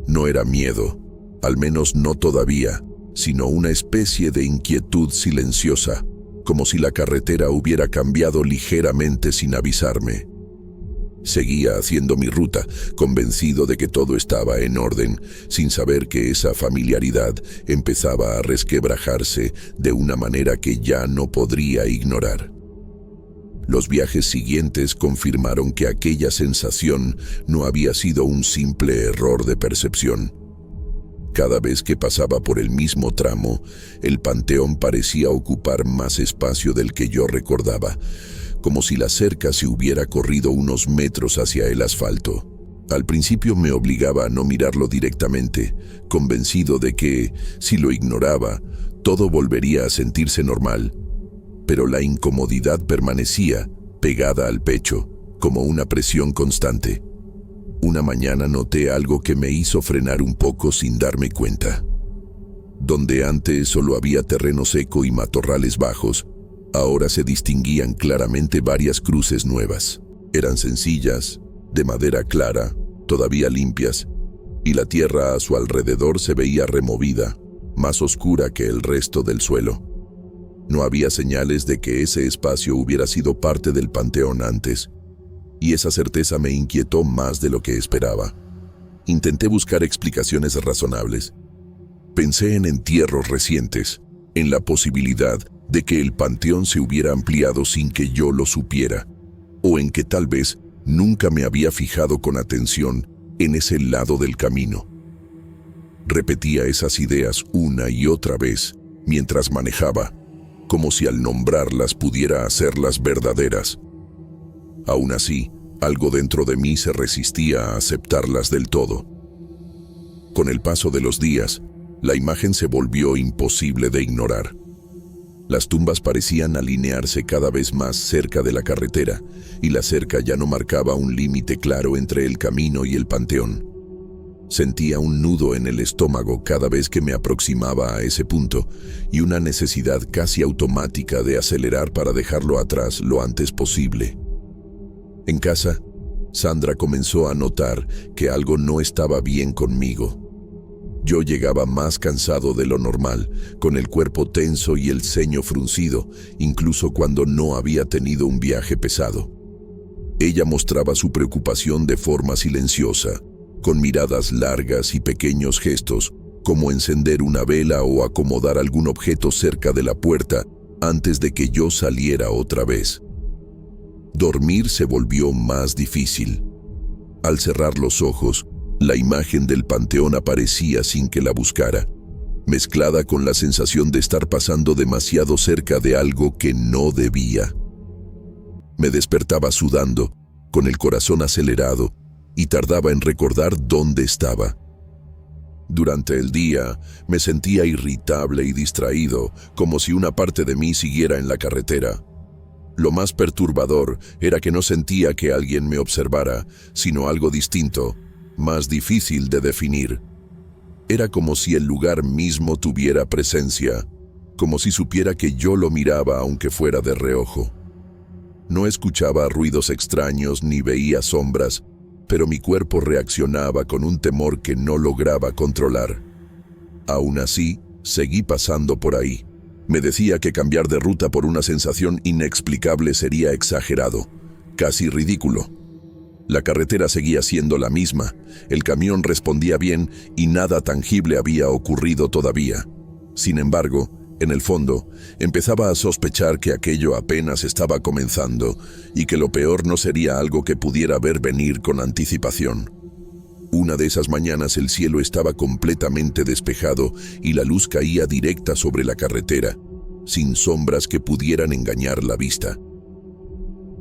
No era miedo, al menos no todavía, sino una especie de inquietud silenciosa, como si la carretera hubiera cambiado ligeramente sin avisarme. Seguía haciendo mi ruta, convencido de que todo estaba en orden, sin saber que esa familiaridad empezaba a resquebrajarse de una manera que ya no podría ignorar. Los viajes siguientes confirmaron que aquella sensación no había sido un simple error de percepción. Cada vez que pasaba por el mismo tramo, el panteón parecía ocupar más espacio del que yo recordaba, como si la cerca se hubiera corrido unos metros hacia el asfalto. Al principio me obligaba a no mirarlo directamente, convencido de que, si lo ignoraba, todo volvería a sentirse normal. Pero la incomodidad permanecía, pegada al pecho, como una presión constante. Una mañana noté algo que me hizo frenar un poco sin darme cuenta. Donde antes solo había terreno seco y matorrales bajos, ahora se distinguían claramente varias cruces nuevas. Eran sencillas, de madera clara, todavía limpias, y la tierra a su alrededor se veía removida, más oscura que el resto del suelo. No había señales de que ese espacio hubiera sido parte del panteón antes, y esa certeza me inquietó más de lo que esperaba. Intenté buscar explicaciones razonables, Pensé en entierros recientes, en la posibilidad de que el panteón se hubiera ampliado sin que yo lo supiera, o en que tal vez nunca me había fijado con atención en ese lado del camino. Repetía esas ideas una y otra vez mientras manejaba, como si al nombrarlas pudiera hacerlas verdaderas. Aún así, algo dentro de mí se resistía a aceptarlas del todo. Con el paso de los días, la imagen se volvió imposible de ignorar. Las tumbas parecían alinearse cada vez más cerca de la carretera, y la cerca ya no marcaba un límite claro entre el camino y el panteón. Sentía un nudo en el estómago cada vez que me aproximaba a ese punto, y una necesidad casi automática de acelerar para dejarlo atrás lo antes posible. En casa, Sandra comenzó a notar que algo no estaba bien conmigo. Yo llegaba más cansado de lo normal, con el cuerpo tenso y el ceño fruncido, incluso cuando no había tenido un viaje pesado. Ella mostraba su preocupación de forma silenciosa, con miradas largas y pequeños gestos, como encender una vela o acomodar algún objeto cerca de la puerta antes de que yo saliera otra vez. Dormir se volvió más difícil. Al cerrar los ojos, la imagen del panteón aparecía sin que la buscara, mezclada con la sensación de estar pasando demasiado cerca de algo que no debía. Me despertaba sudando, con el corazón acelerado, y tardaba en recordar dónde estaba. Durante el día, me sentía irritable y distraído, como si una parte de mí siguiera en la carretera. Lo más perturbador era que no sentía que alguien me observara, sino algo distinto, más difícil de definir. Era como si el lugar mismo tuviera presencia, como si supiera que yo lo miraba aunque fuera de reojo. No escuchaba ruidos extraños ni veía sombras, pero mi cuerpo reaccionaba con un temor que no lograba controlar. Aún así, seguí pasando por ahí. Me decía que cambiar de ruta por una sensación inexplicable sería exagerado, casi ridículo. La carretera seguía siendo la misma, el camión respondía bien y nada tangible había ocurrido todavía. Sin embargo, en el fondo, empezaba a sospechar que aquello apenas estaba comenzando y que lo peor no sería algo que pudiera ver venir con anticipación. Una de esas mañanas el cielo estaba completamente despejado y la luz caía directa sobre la carretera, sin sombras que pudieran engañar la vista.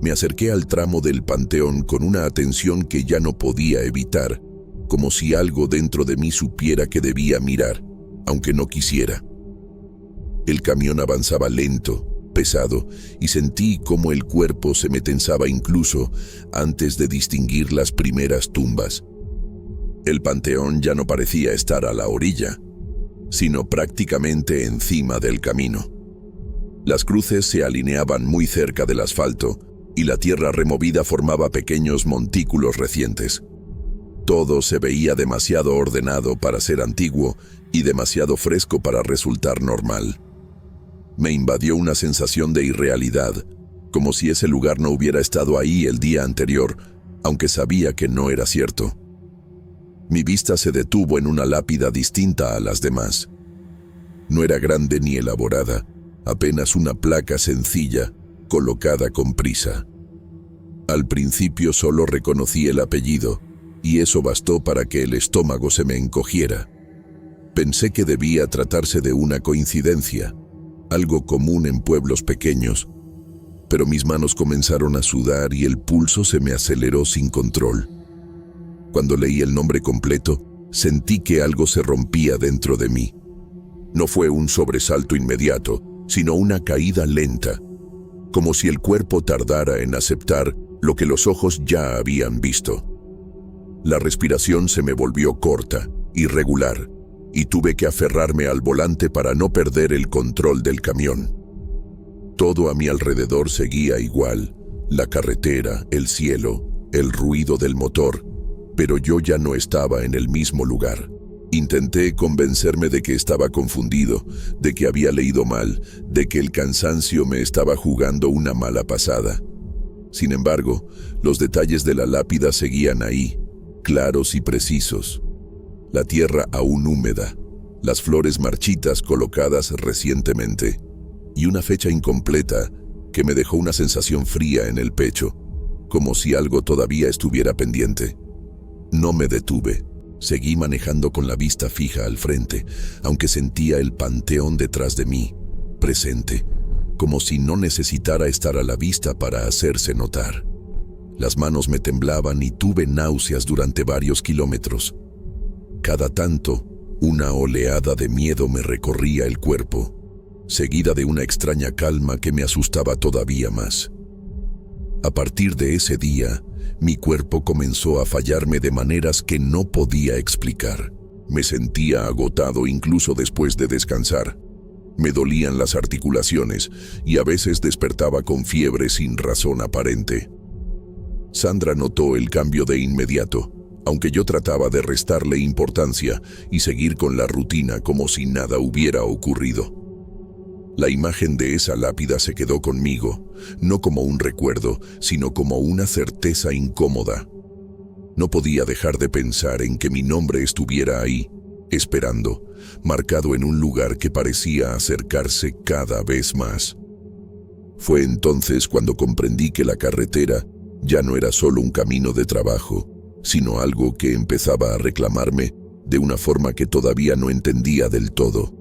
Me acerqué al tramo del panteón con una atención que ya no podía evitar, como si algo dentro de mí supiera que debía mirar, aunque no quisiera. El camión avanzaba lento, pesado, y sentí cómo el cuerpo se me tensaba incluso antes de distinguir las primeras tumbas. El panteón ya no parecía estar a la orilla, sino prácticamente encima del camino. Las cruces se alineaban muy cerca del asfalto y la tierra removida formaba pequeños montículos recientes. Todo se veía demasiado ordenado para ser antiguo y demasiado fresco para resultar normal. Me invadió una sensación de irrealidad, como si ese lugar no hubiera estado ahí el día anterior, aunque sabía que no era cierto. Mi vista se detuvo en una lápida distinta a las demás. No era grande ni elaborada, apenas una placa sencilla, colocada con prisa. Al principio solo reconocí el apellido, y eso bastó para que el estómago se me encogiera. Pensé que debía tratarse de una coincidencia, algo común en pueblos pequeños, pero mis manos comenzaron a sudar y el pulso se me aceleró sin control. Cuando leí el nombre completo, sentí que algo se rompía dentro de mí. No fue un sobresalto inmediato, sino una caída lenta, como si el cuerpo tardara en aceptar lo que los ojos ya habían visto. La respiración se me volvió corta, irregular, y tuve que aferrarme al volante para no perder el control del camión. Todo a mi alrededor seguía igual, la carretera, el cielo, el ruido del motor, pero yo ya no estaba en el mismo lugar. Intenté convencerme de que estaba confundido, de que había leído mal, de que el cansancio me estaba jugando una mala pasada. Sin embargo, los detalles de la lápida seguían ahí, claros y precisos. La tierra aún húmeda, las flores marchitas colocadas recientemente, y una fecha incompleta que me dejó una sensación fría en el pecho, como si algo todavía estuviera pendiente. No me detuve. Seguí manejando con la vista fija al frente, aunque sentía el panteón detrás de mí, presente, como si no necesitara estar a la vista para hacerse notar. Las manos me temblaban y tuve náuseas durante varios kilómetros. Cada tanto, una oleada de miedo me recorría el cuerpo, seguida de una extraña calma que me asustaba todavía más. A partir de ese día, mi cuerpo comenzó a fallarme de maneras que no podía explicar. Me sentía agotado incluso después de descansar. Me dolían las articulaciones y a veces despertaba con fiebre sin razón aparente. Sandra notó el cambio de inmediato, aunque yo trataba de restarle importancia y seguir con la rutina como si nada hubiera ocurrido. La imagen de esa lápida se quedó conmigo, no como un recuerdo, sino como una certeza incómoda. No podía dejar de pensar en que mi nombre estuviera ahí, esperando, marcado en un lugar que parecía acercarse cada vez más. Fue entonces cuando comprendí que la carretera ya no era solo un camino de trabajo, sino algo que empezaba a reclamarme de una forma que todavía no entendía del todo.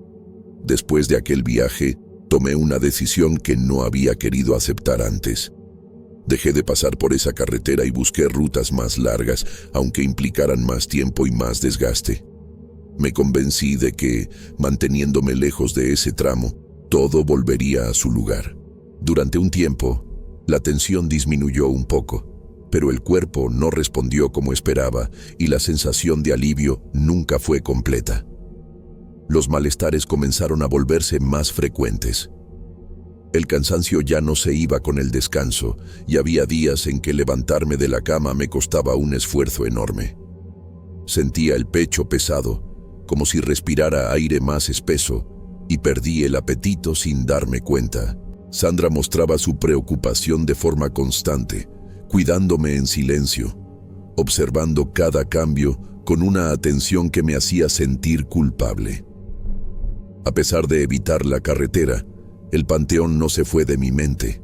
Después de aquel viaje, tomé una decisión que no había querido aceptar antes. Dejé de pasar por esa carretera y busqué rutas más largas, aunque implicaran más tiempo y más desgaste. Me convencí de que, manteniéndome lejos de ese tramo, todo volvería a su lugar. Durante un tiempo, la tensión disminuyó un poco, pero el cuerpo no respondió como esperaba y la sensación de alivio nunca fue completa. Los malestares comenzaron a volverse más frecuentes. El cansancio ya no se iba con el descanso y había días en que levantarme de la cama me costaba un esfuerzo enorme. Sentía el pecho pesado, como si respirara aire más espeso, y perdí el apetito sin darme cuenta. Sandra mostraba su preocupación de forma constante, cuidándome en silencio, observando cada cambio con una atención que me hacía sentir culpable. A pesar de evitar la carretera, el panteón no se fue de mi mente.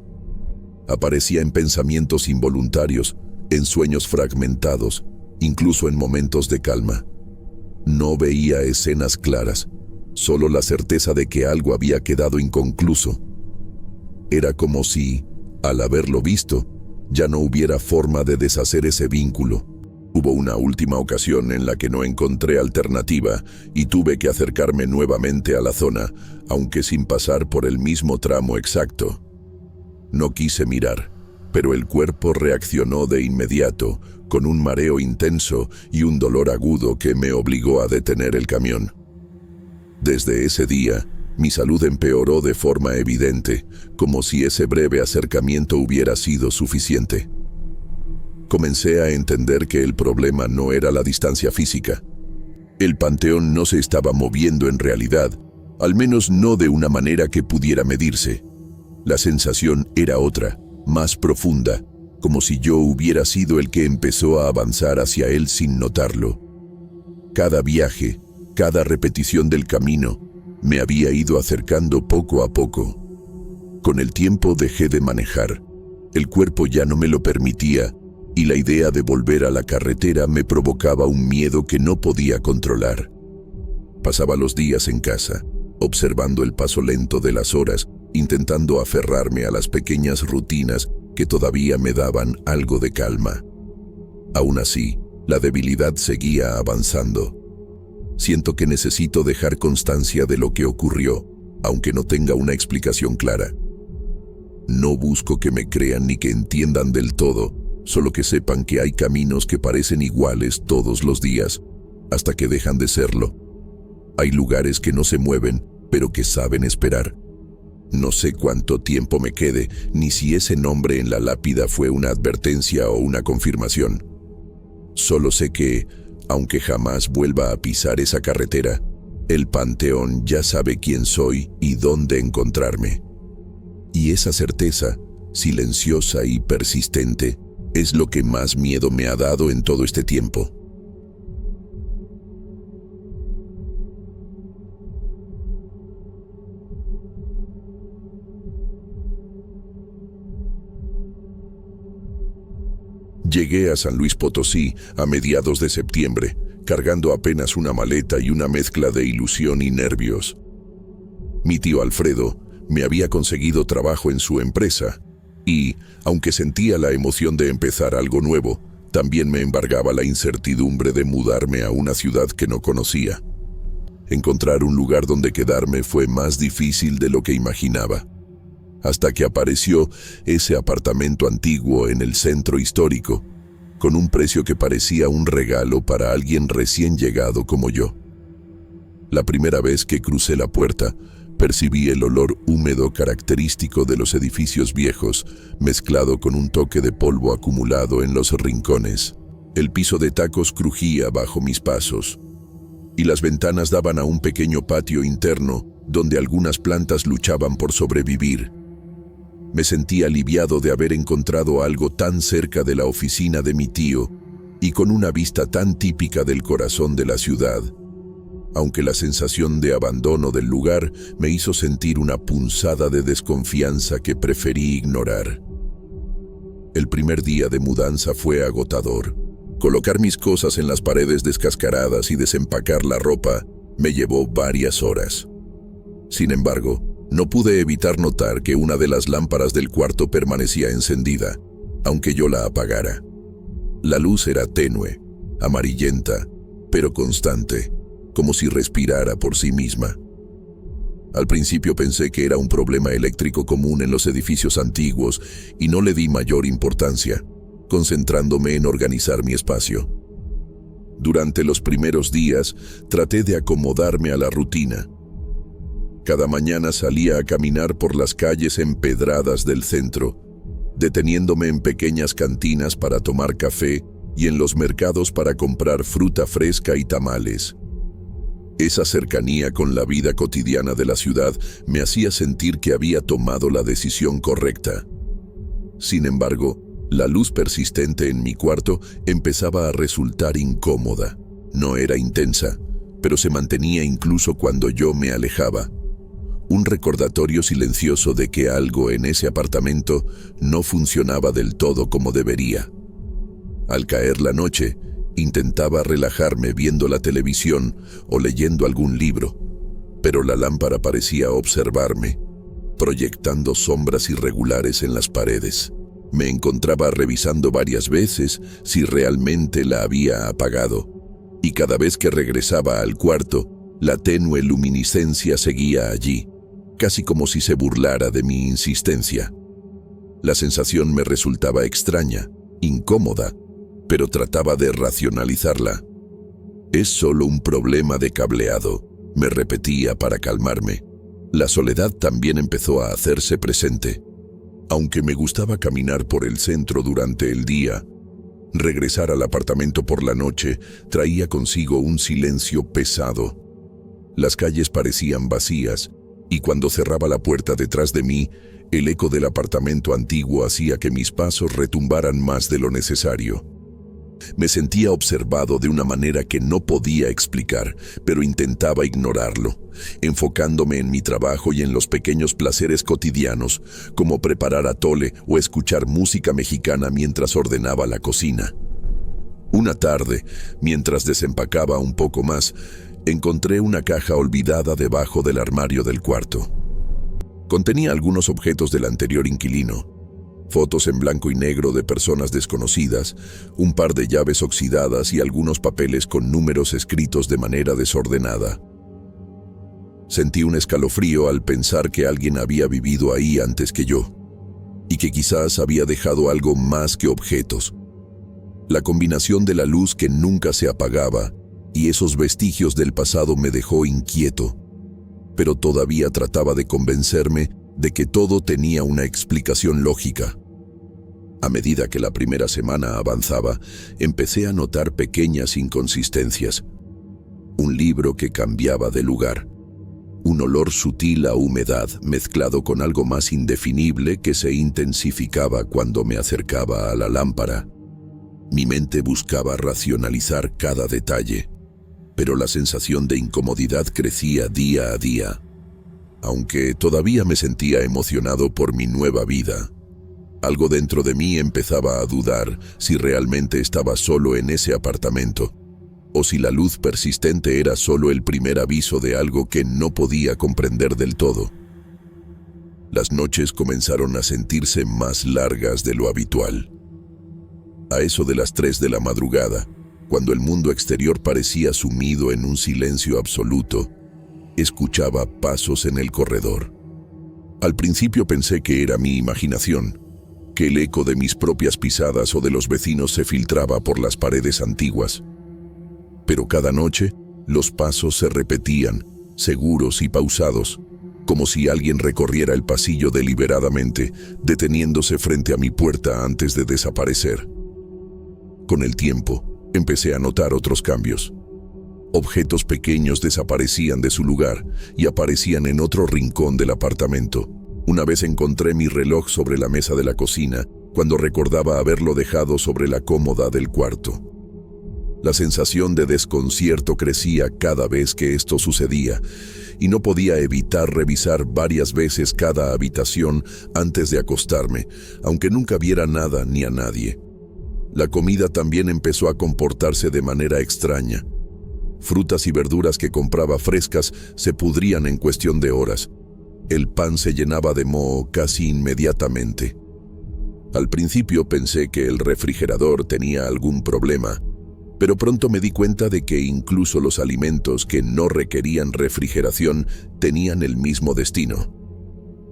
Aparecía en pensamientos involuntarios, en sueños fragmentados, incluso en momentos de calma. No veía escenas claras, solo la certeza de que algo había quedado inconcluso. Era como si, al haberlo visto, ya no hubiera forma de deshacer ese vínculo. Hubo una última ocasión en la que no encontré alternativa y tuve que acercarme nuevamente a la zona, aunque sin pasar por el mismo tramo exacto. No quise mirar, pero el cuerpo reaccionó de inmediato, con un mareo intenso y un dolor agudo que me obligó a detener el camión. Desde ese día, mi salud empeoró de forma evidente, como si ese breve acercamiento hubiera sido suficiente. Comencé a entender que el problema no era la distancia física. El panteón no se estaba moviendo en realidad, al menos no de una manera que pudiera medirse. La sensación era otra, más profunda, como si yo hubiera sido el que empezó a avanzar hacia él sin notarlo. Cada viaje, cada repetición del camino, me había ido acercando poco a poco. Con el tiempo dejé de manejar. El cuerpo ya no me lo permitía, y la idea de volver a la carretera me provocaba un miedo que no podía controlar. Pasaba los días en casa, observando el paso lento de las horas, intentando aferrarme a las pequeñas rutinas que todavía me daban algo de calma. Aún así, la debilidad seguía avanzando. Siento que necesito dejar constancia de lo que ocurrió, aunque no tenga una explicación clara. No busco que me crean ni que entiendan del todo, solo que sepan que hay caminos que parecen iguales todos los días, hasta que dejan de serlo. Hay lugares que no se mueven, pero que saben esperar. No sé cuánto tiempo me quede, ni si ese nombre en la lápida fue una advertencia o una confirmación. Solo sé que, aunque jamás vuelva a pisar esa carretera, el panteón ya sabe quién soy y dónde encontrarme. Y esa certeza, silenciosa y persistente, es lo que más miedo me ha dado en todo este tiempo. Llegué a San Luis Potosí a mediados de septiembre, cargando apenas una maleta y una mezcla de ilusión y nervios. Mi tío Alfredo me había conseguido trabajo en su empresa y, aunque sentía la emoción de empezar algo nuevo, también me embargaba la incertidumbre de mudarme a una ciudad que no conocía. Encontrar un lugar donde quedarme fue más difícil de lo que imaginaba, hasta que apareció ese apartamento antiguo en el centro histórico, con un precio que parecía un regalo para alguien recién llegado como yo. La primera vez que crucé la puerta, percibí el olor húmedo característico de los edificios viejos, mezclado con un toque de polvo acumulado en los rincones. El piso de tacos crujía bajo mis pasos, y las ventanas daban a un pequeño patio interno donde algunas plantas luchaban por sobrevivir. Me sentí aliviado de haber encontrado algo tan cerca de la oficina de mi tío y con una vista tan típica del corazón de la ciudad, aunque la sensación de abandono del lugar me hizo sentir una punzada de desconfianza que preferí ignorar. El primer día de mudanza fue agotador. Colocar mis cosas en las paredes descascaradas y desempacar la ropa me llevó varias horas. Sin embargo, no pude evitar notar que una de las lámparas del cuarto permanecía encendida, aunque yo la apagara. La luz era tenue, amarillenta, pero constante, como si respirara por sí misma. Al principio pensé que era un problema eléctrico común en los edificios antiguos y no le di mayor importancia, concentrándome en organizar mi espacio. Durante los primeros días, traté de acomodarme a la rutina. Cada mañana salía a caminar por las calles empedradas del centro, deteniéndome en pequeñas cantinas para tomar café y en los mercados para comprar fruta fresca y tamales. Esa cercanía con la vida cotidiana de la ciudad me hacía sentir que había tomado la decisión correcta. Sin embargo, la luz persistente en mi cuarto empezaba a resultar incómoda. No era intensa, pero se mantenía incluso cuando yo me alejaba. Un recordatorio silencioso de que algo en ese apartamento no funcionaba del todo como debería. Al caer la noche, intentaba relajarme viendo la televisión o leyendo algún libro, pero la lámpara parecía observarme, proyectando sombras irregulares en las paredes. Me encontraba revisando varias veces si realmente la había apagado, y cada vez que regresaba al cuarto, la tenue luminiscencia seguía allí, casi como si se burlara de mi insistencia. La sensación me resultaba extraña, incómoda, pero trataba de racionalizarla. «Es solo un problema de cableado», me repetía para calmarme. La soledad también empezó a hacerse presente. Aunque me gustaba caminar por el centro durante el día, regresar al apartamento por la noche traía consigo un silencio pesado. Las calles parecían vacías, y cuando cerraba la puerta detrás de mí, el eco del apartamento antiguo hacía que mis pasos retumbaran más de lo necesario. Me sentía observado de una manera que no podía explicar, pero intentaba ignorarlo, enfocándome en mi trabajo y en los pequeños placeres cotidianos, como preparar atole o escuchar música mexicana mientras ordenaba la cocina. Una tarde, mientras desempacaba un poco más, encontré una caja olvidada debajo del armario del cuarto. Contenía algunos objetos del anterior inquilino: fotos en blanco y negro de personas desconocidas, un par de llaves oxidadas y algunos papeles con números escritos de manera desordenada. Sentí un escalofrío al pensar que alguien había vivido ahí antes que yo, y que quizás había dejado algo más que objetos. La combinación de la luz que nunca se apagaba y esos vestigios del pasado me dejó inquieto, pero todavía trataba de convencerme de que todo tenía una explicación lógica. A medida que la primera semana avanzaba, empecé a notar pequeñas inconsistencias. Un libro que cambiaba de lugar. Un olor sutil a humedad mezclado con algo más indefinible que se intensificaba cuando me acercaba a la lámpara. Mi mente buscaba racionalizar cada detalle, pero la sensación de incomodidad crecía día a día. Aunque todavía me sentía emocionado por mi nueva vida, Algo dentro de mí empezaba a dudar si realmente estaba solo en ese apartamento, o si la luz persistente era solo el primer aviso de algo que no podía comprender del todo. Las noches comenzaron a sentirse más largas de lo habitual. A eso de las 3 de la madrugada, cuando el mundo exterior parecía sumido en un silencio absoluto, escuchaba pasos en el corredor. Al principio pensé que era mi imaginación, que el eco de mis propias pisadas o de los vecinos se filtraba por las paredes antiguas. Pero cada noche, los pasos se repetían, seguros y pausados, como si alguien recorriera el pasillo deliberadamente, deteniéndose frente a mi puerta antes de desaparecer. Con el tiempo, empecé a notar otros cambios. Objetos pequeños desaparecían de su lugar y aparecían en otro rincón del apartamento. Una vez encontré mi reloj sobre la mesa de la cocina, cuando recordaba haberlo dejado sobre la cómoda del cuarto. La sensación de desconcierto crecía cada vez que esto sucedía, y no podía evitar revisar varias veces cada habitación antes de acostarme, aunque nunca viera nada ni a nadie. La comida también empezó a comportarse de manera extraña. Frutas y verduras que compraba frescas se pudrían en cuestión de horas. El pan se llenaba de moho casi inmediatamente. Al principio pensé que el refrigerador tenía algún problema, pero pronto me di cuenta de que incluso los alimentos que no requerían refrigeración tenían el mismo destino.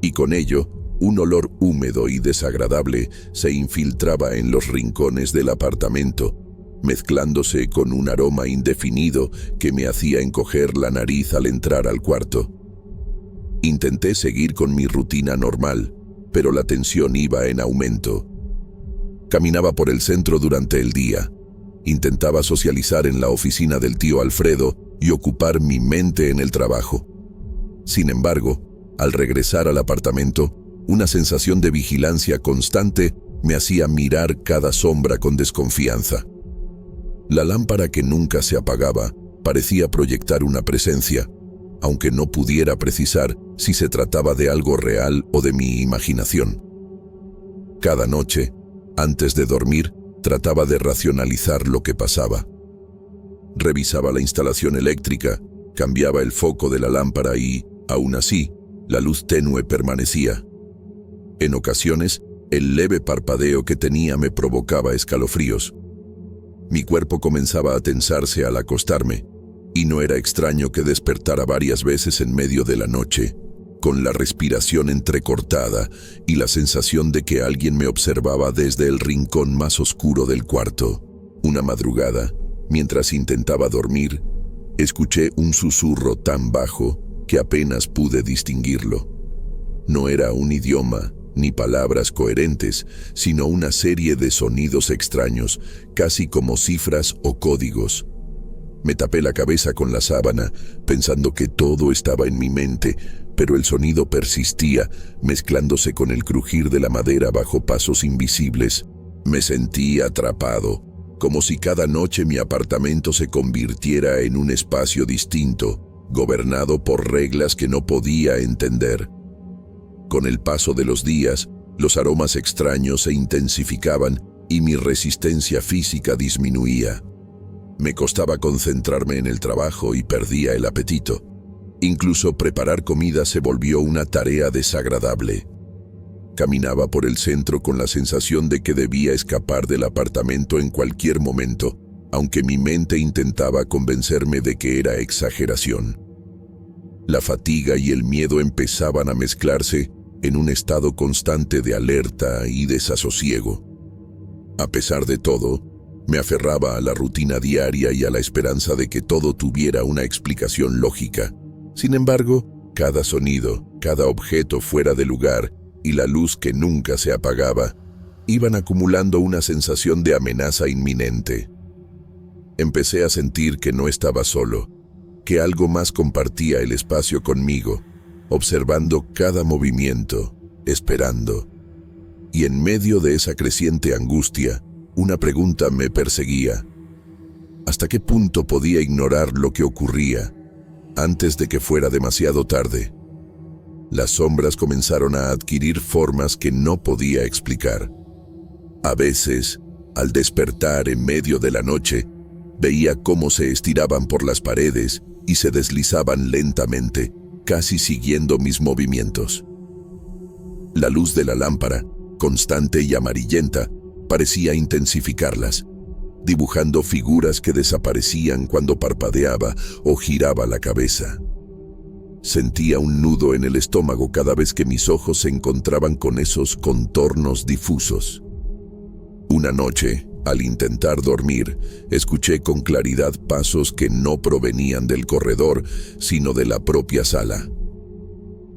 Y con ello, un olor húmedo y desagradable se infiltraba en los rincones del apartamento, mezclándose con un aroma indefinido que me hacía encoger la nariz al entrar al cuarto. Intenté seguir con mi rutina normal, pero la tensión iba en aumento. Caminaba por el centro durante el día. Intentaba socializar en la oficina del tío Alfredo y ocupar mi mente en el trabajo. Sin embargo, al regresar al apartamento, una sensación de vigilancia constante me hacía mirar cada sombra con desconfianza. La lámpara que nunca se apagaba parecía proyectar una presencia, aunque no pudiera precisar si se trataba de algo real o de mi imaginación. Cada noche, antes de dormir, trataba de racionalizar lo que pasaba. Revisaba la instalación eléctrica, cambiaba el foco de la lámpara y, aún así, la luz tenue permanecía. En ocasiones, el leve parpadeo que tenía me provocaba escalofríos. Mi cuerpo comenzaba a tensarse al acostarme, y no era extraño que despertara varias veces en medio de la noche, con la respiración entrecortada y la sensación de que alguien me observaba desde el rincón más oscuro del cuarto. Una madrugada, mientras intentaba dormir, escuché un susurro tan bajo que apenas pude distinguirlo. No era un idioma ni palabras coherentes, sino una serie de sonidos extraños, casi como cifras o códigos. Me tapé la cabeza con la sábana, pensando que todo estaba en mi mente, pero el sonido persistía, mezclándose con el crujir de la madera bajo pasos invisibles. Me sentí atrapado, como si cada noche mi apartamento se convirtiera en un espacio distinto, gobernado por reglas que no podía entender. Con el paso de los días, los aromas extraños se intensificaban y mi resistencia física disminuía. Me costaba concentrarme en el trabajo y perdía el apetito. Incluso preparar comida se volvió una tarea desagradable. Caminaba por el centro con la sensación de que debía escapar del apartamento en cualquier momento, aunque mi mente intentaba convencerme de que era exageración. La fatiga y el miedo empezaban a mezclarse en un estado constante de alerta y desasosiego. A pesar de todo, me aferraba a la rutina diaria y a la esperanza de que todo tuviera una explicación lógica. Sin embargo, cada sonido, cada objeto fuera de lugar y la luz que nunca se apagaba, iban acumulando una sensación de amenaza inminente. Empecé a sentir que no estaba solo, que algo más compartía el espacio conmigo, observando cada movimiento, esperando. Y en medio de esa creciente angustia, una pregunta me perseguía. ¿Hasta qué punto podía ignorar lo que ocurría antes de que fuera demasiado tarde? Las sombras comenzaron a adquirir formas que no podía explicar. A veces, al despertar en medio de la noche, veía cómo se estiraban por las paredes y se deslizaban lentamente, casi siguiendo mis movimientos. La luz de la lámpara, constante y amarillenta, parecía intensificarlas, dibujando figuras que desaparecían cuando parpadeaba o giraba la cabeza. Sentía un nudo en el estómago cada vez que mis ojos se encontraban con esos contornos difusos. Una noche, al intentar dormir, escuché con claridad pasos que no provenían del corredor, sino de la propia sala.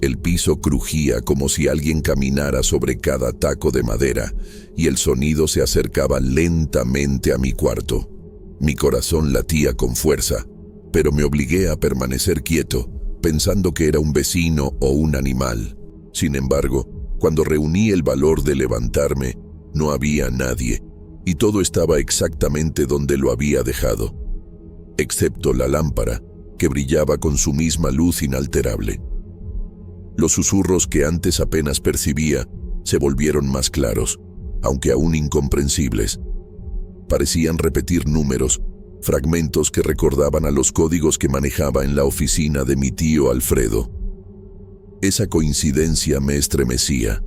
El piso crujía como si alguien caminara sobre cada taco de madera, y el sonido se acercaba lentamente a mi cuarto. Mi corazón latía con fuerza, pero me obligué a permanecer quieto, pensando que era un vecino o un animal. Sin embargo, cuando reuní el valor de levantarme, no había nadie, y todo estaba exactamente donde lo había dejado, excepto la lámpara, que brillaba con su misma luz inalterable. Los susurros que antes apenas percibía se volvieron más claros, aunque aún incomprensibles. Parecían repetir números, fragmentos que recordaban a los códigos que manejaba en la oficina de mi tío Alfredo. Esa coincidencia me estremecía.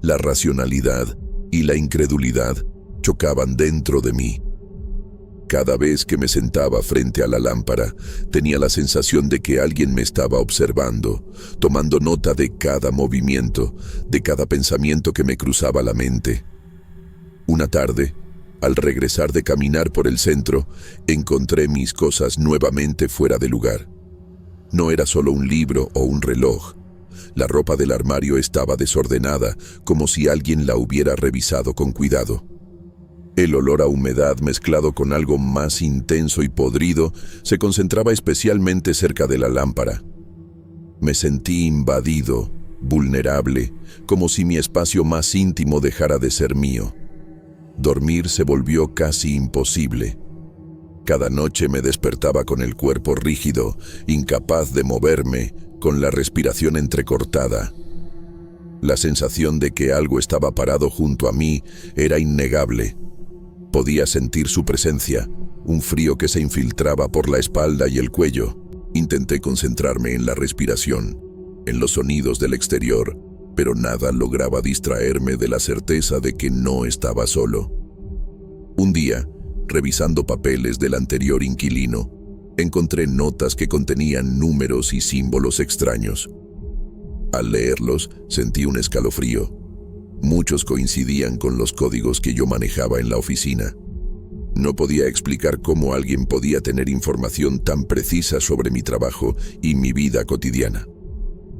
La racionalidad y la incredulidad chocaban dentro de mí. Cada vez que me sentaba frente a la lámpara, tenía la sensación de que alguien me estaba observando, tomando nota de cada movimiento, de cada pensamiento que me cruzaba la mente. Una tarde, al regresar de caminar por el centro, encontré mis cosas nuevamente fuera de lugar. No era solo un libro o un reloj. La ropa del armario estaba desordenada, como si alguien la hubiera revisado con cuidado. El olor a humedad mezclado con algo más intenso y podrido se concentraba especialmente cerca de la lámpara. Me sentí invadido, vulnerable, como si mi espacio más íntimo dejara de ser mío. Dormir se volvió casi imposible. Cada noche me despertaba con el cuerpo rígido, incapaz de moverme, con la respiración entrecortada. La sensación de que algo estaba parado junto a mí era innegable. Podía sentir su presencia, un frío que se infiltraba por la espalda y el cuello. Intenté concentrarme en la respiración, en los sonidos del exterior, pero nada lograba distraerme de la certeza de que no estaba solo. Un día, revisando papeles del anterior inquilino, encontré notas que contenían números y símbolos extraños. Al leerlos, sentí un escalofrío. Muchos coincidían con los códigos que yo manejaba en la oficina. No podía explicar cómo alguien podía tener información tan precisa sobre mi trabajo y mi vida cotidiana.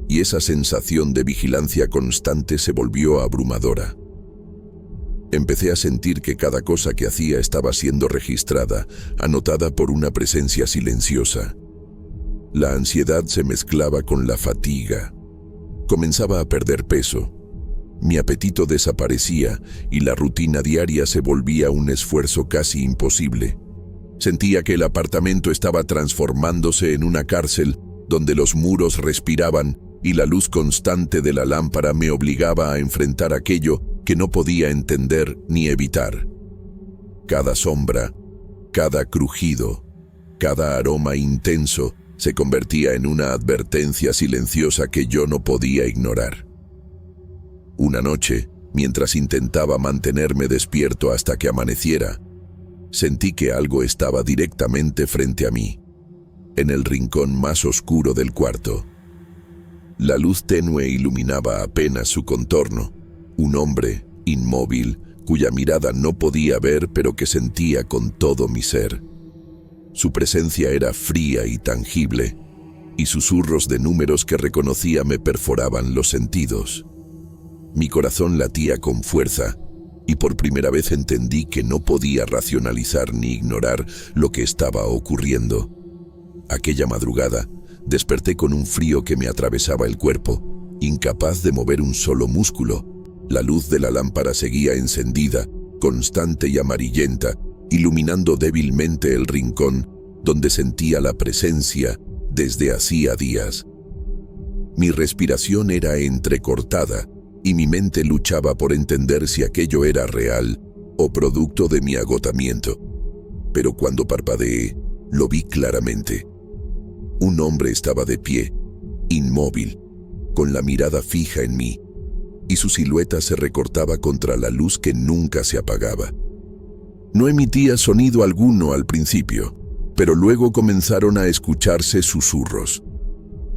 Y esa sensación de vigilancia constante se volvió abrumadora. Empecé a sentir que cada cosa que hacía estaba siendo registrada, anotada por una presencia silenciosa. La ansiedad se mezclaba con la fatiga. Comenzaba a perder peso. Mi apetito desaparecía y la rutina diaria se volvía un esfuerzo casi imposible. Sentía que el apartamento estaba transformándose en una cárcel donde los muros respiraban y la luz constante de la lámpara me obligaba a enfrentar aquello que no podía entender ni evitar. Cada sombra, cada crujido, cada aroma intenso se convertía en una advertencia silenciosa que yo no podía ignorar. Una noche, mientras intentaba mantenerme despierto hasta que amaneciera, sentí que algo estaba directamente frente a mí, en el rincón más oscuro del cuarto. La luz tenue iluminaba apenas su contorno, un hombre inmóvil cuya mirada no podía ver pero que sentía con todo mi ser. Su presencia era fría y tangible, y susurros de números que reconocía me perforaban los sentidos. Mi corazón latía con fuerza, y por primera vez entendí que no podía racionalizar ni ignorar lo que estaba ocurriendo. Aquella madrugada, desperté con un frío que me atravesaba el cuerpo, incapaz de mover un solo músculo. La luz de la lámpara seguía encendida, constante y amarillenta, iluminando débilmente el rincón donde sentía la presencia desde hacía días. Mi respiración era entrecortada y mi mente luchaba por entender si aquello era real o producto de mi agotamiento. Pero cuando parpadeé, lo vi claramente. Un hombre estaba de pie, inmóvil, con la mirada fija en mí, y su silueta se recortaba contra la luz que nunca se apagaba. No emitía sonido alguno al principio, pero luego comenzaron a escucharse susurros.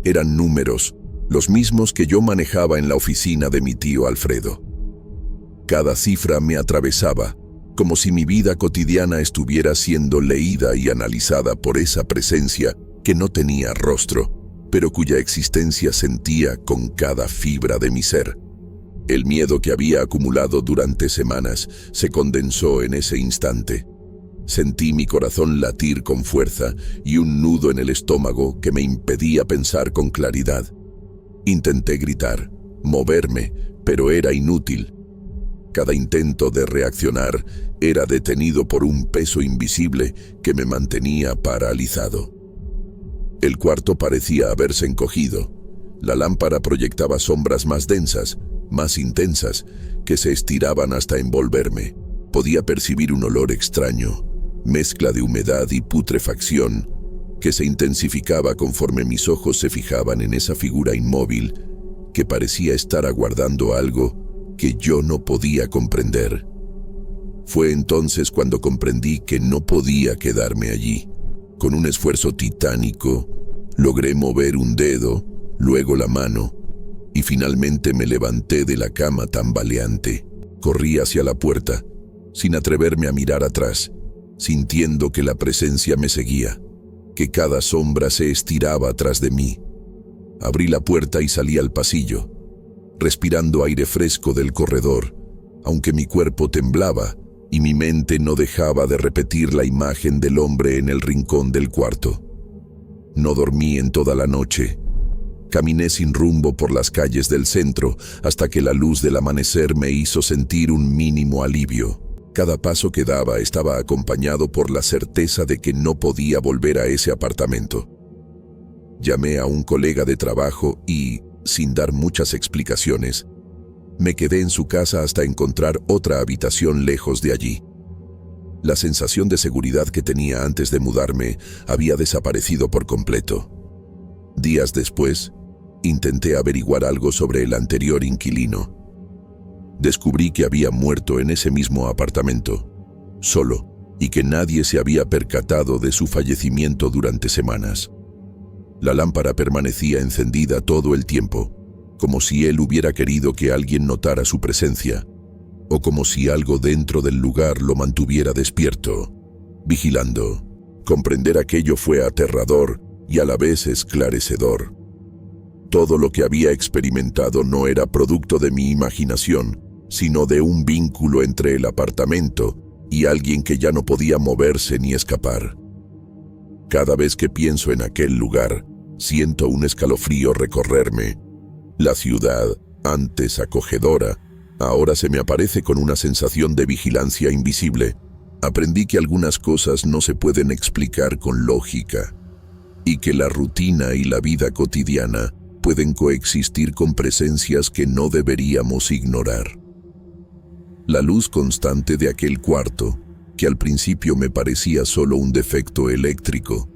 Eran números, los mismos que yo manejaba en la oficina de mi tío Alfredo. Cada cifra me atravesaba, como si mi vida cotidiana estuviera siendo leída y analizada por esa presencia que no tenía rostro, pero cuya existencia sentía con cada fibra de mi ser. El miedo que había acumulado durante semanas se condensó en ese instante. Sentí mi corazón latir con fuerza y un nudo en el estómago que me impedía pensar con claridad. Intenté gritar, moverme, pero era inútil. Cada intento de reaccionar era detenido por un peso invisible que me mantenía paralizado. El cuarto parecía haberse encogido. La lámpara proyectaba sombras más densas, más intensas, que se estiraban hasta envolverme. Podía percibir un olor extraño, mezcla de humedad y putrefacción, que se intensificaba conforme mis ojos se fijaban en esa figura inmóvil que parecía estar aguardando algo que yo no podía comprender. Fue entonces cuando comprendí que no podía quedarme allí. Con un esfuerzo titánico, logré mover un dedo, luego la mano, y finalmente me levanté de la cama tambaleante. Corrí hacia la puerta, sin atreverme a mirar atrás, sintiendo que la presencia me seguía, que cada sombra se estiraba tras de mí. Abrí la puerta y salí al pasillo, respirando aire fresco del corredor, aunque mi cuerpo temblaba y mi mente no dejaba de repetir la imagen del hombre en el rincón del cuarto. No dormí en toda la noche. Caminé sin rumbo por las calles del centro hasta que la luz del amanecer me hizo sentir un mínimo alivio. Cada paso que daba estaba acompañado por la certeza de que no podía volver a ese apartamento. Llamé a un colega de trabajo y, sin dar muchas explicaciones, me quedé en su casa hasta encontrar otra habitación lejos de allí. La sensación de seguridad que tenía antes de mudarme había desaparecido por completo. Días después, intenté averiguar algo sobre el anterior inquilino. Descubrí que había muerto en ese mismo apartamento, solo, y que nadie se había percatado de su fallecimiento durante semanas. La lámpara permanecía encendida todo el tiempo, como si él hubiera querido que alguien notara su presencia, o como si algo dentro del lugar lo mantuviera despierto, vigilando. Comprender aquello fue aterrador y a la vez esclarecedor. Todo lo que había experimentado no era producto de mi imaginación, sino de un vínculo entre el apartamento y alguien que ya no podía moverse ni escapar. Cada vez que pienso en aquel lugar, siento un escalofrío recorrerme. La ciudad, antes acogedora, ahora se me aparece con una sensación de vigilancia invisible. Aprendí que algunas cosas no se pueden explicar con lógica, y que la rutina y la vida cotidiana pueden coexistir con presencias que no deberíamos ignorar. La luz constante de aquel cuarto, que al principio me parecía solo un defecto eléctrico,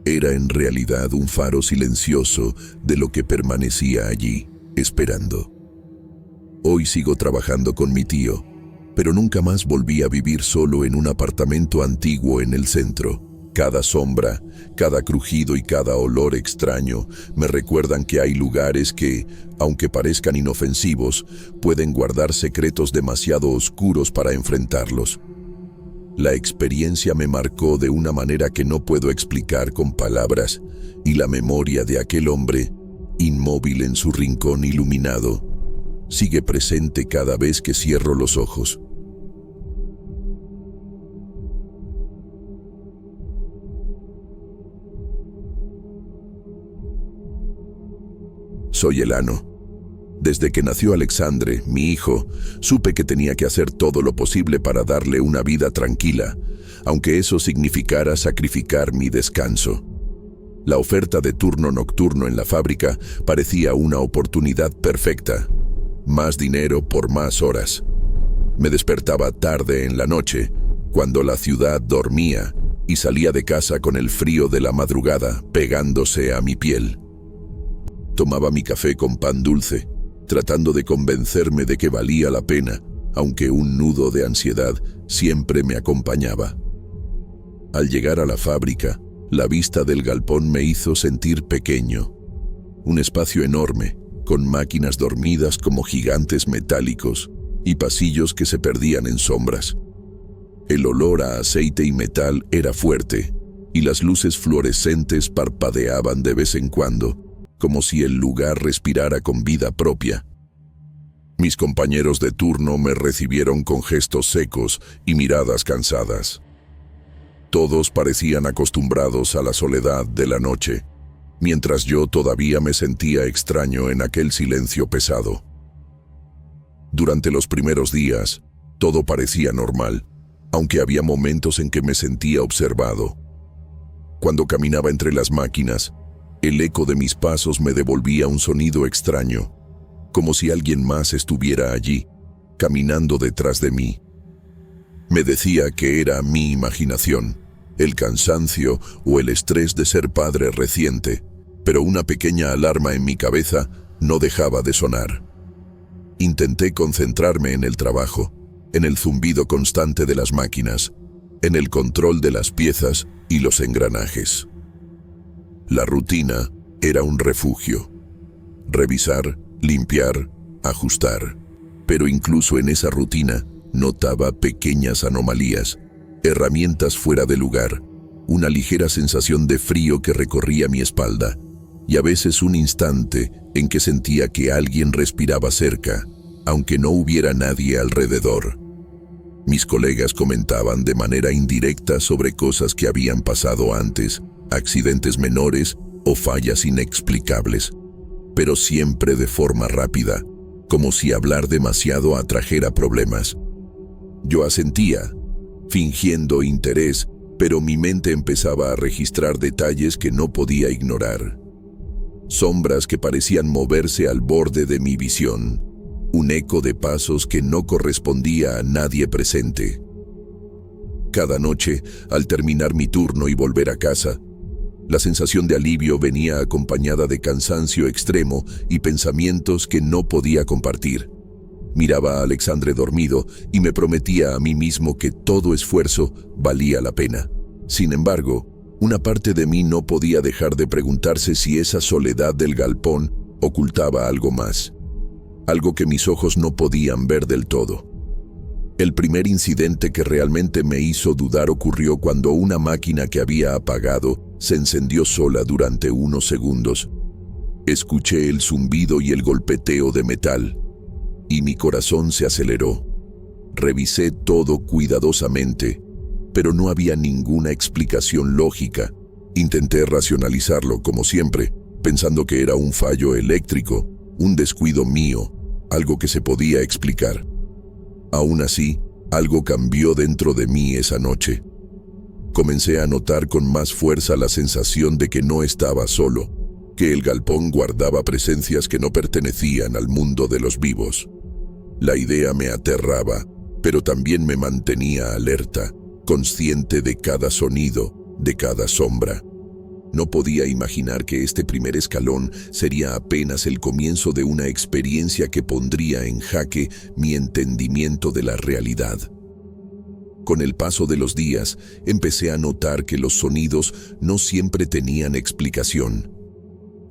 era en realidad un faro silencioso de lo que permanecía allí, esperando. Hoy sigo trabajando con mi tío, pero nunca más volví a vivir solo en un apartamento antiguo en el centro. Cada sombra, cada crujido y cada olor extraño me recuerdan que hay lugares que, aunque parezcan inofensivos, pueden guardar secretos demasiado oscuros para enfrentarlos. La experiencia me marcó de una manera que no puedo explicar con palabras, y la memoria de aquel hombre, inmóvil en su rincón iluminado, sigue presente cada vez que cierro los ojos. Soy Elano. Desde que nació Alexandre, mi hijo, supe que tenía que hacer todo lo posible para darle una vida tranquila, aunque eso significara sacrificar mi descanso. La oferta de turno nocturno en la fábrica parecía una oportunidad perfecta. Más dinero por más horas. Me despertaba tarde en la noche, cuando la ciudad dormía, y salía de casa con el frío de la madrugada pegándose a mi piel. Tomaba mi café con pan dulce, tratando de convencerme de que valía la pena, aunque un nudo de ansiedad siempre me acompañaba. Al llegar a la fábrica, la vista del galpón me hizo sentir pequeño. Un espacio enorme, con máquinas dormidas como gigantes metálicos y pasillos que se perdían en sombras. El olor a aceite y metal era fuerte, y las luces fluorescentes parpadeaban de vez en cuando, como si el lugar respirara con vida propia. Mis compañeros de turno me recibieron con gestos secos y miradas cansadas. Todos parecían acostumbrados a la soledad de la noche, mientras yo todavía me sentía extraño en aquel silencio pesado. Durante los primeros días, todo parecía normal, aunque había momentos en que me sentía observado. Cuando caminaba entre las máquinas, el eco de mis pasos me devolvía un sonido extraño, como si alguien más estuviera allí, caminando detrás de mí. Me decía que era mi imaginación, el cansancio o el estrés de ser padre reciente, pero una pequeña alarma en mi cabeza no dejaba de sonar. Intenté concentrarme en el trabajo, en el zumbido constante de las máquinas, en el control de las piezas y los engranajes. La rutina era un refugio. Revisar, limpiar, ajustar. Pero incluso en esa rutina notaba pequeñas anomalías, herramientas fuera de lugar, una ligera sensación de frío que recorría mi espalda, y a veces un instante en que sentía que alguien respiraba cerca, aunque no hubiera nadie alrededor. Mis colegas comentaban de manera indirecta sobre cosas que habían pasado antes, accidentes menores o fallas inexplicables, pero siempre de forma rápida, como si hablar demasiado atrajera problemas. Yo asentía, fingiendo interés, pero mi mente empezaba a registrar detalles que no podía ignorar. Sombras que parecían moverse al borde de mi visión, un eco de pasos que no correspondía a nadie presente. Cada noche, al terminar mi turno y volver a casa, la sensación de alivio venía acompañada de cansancio extremo y pensamientos que no podía compartir. Miraba a Alexandre dormido y me prometía a mí mismo que todo esfuerzo valía la pena. Sin embargo, una parte de mí no podía dejar de preguntarse si esa soledad del galpón ocultaba algo más, algo que mis ojos no podían ver del todo. El primer incidente que realmente me hizo dudar ocurrió cuando una máquina que había apagado se encendió sola durante unos segundos. Escuché el zumbido y el golpeteo de metal, y mi corazón se aceleró. Revisé todo cuidadosamente, pero no había ninguna explicación lógica. Intenté racionalizarlo como siempre, pensando que era un fallo eléctrico, un descuido mío, algo que se podía explicar. Aún así, algo cambió dentro de mí esa noche. Comencé a notar con más fuerza la sensación de que no estaba solo, que el galpón guardaba presencias que no pertenecían al mundo de los vivos. La idea me aterraba, pero también me mantenía alerta, consciente de cada sonido, de cada sombra. No podía imaginar que este primer escalón sería apenas el comienzo de una experiencia que pondría en jaque mi entendimiento de la realidad. Con el paso de los días, empecé a notar que los sonidos no siempre tenían explicación.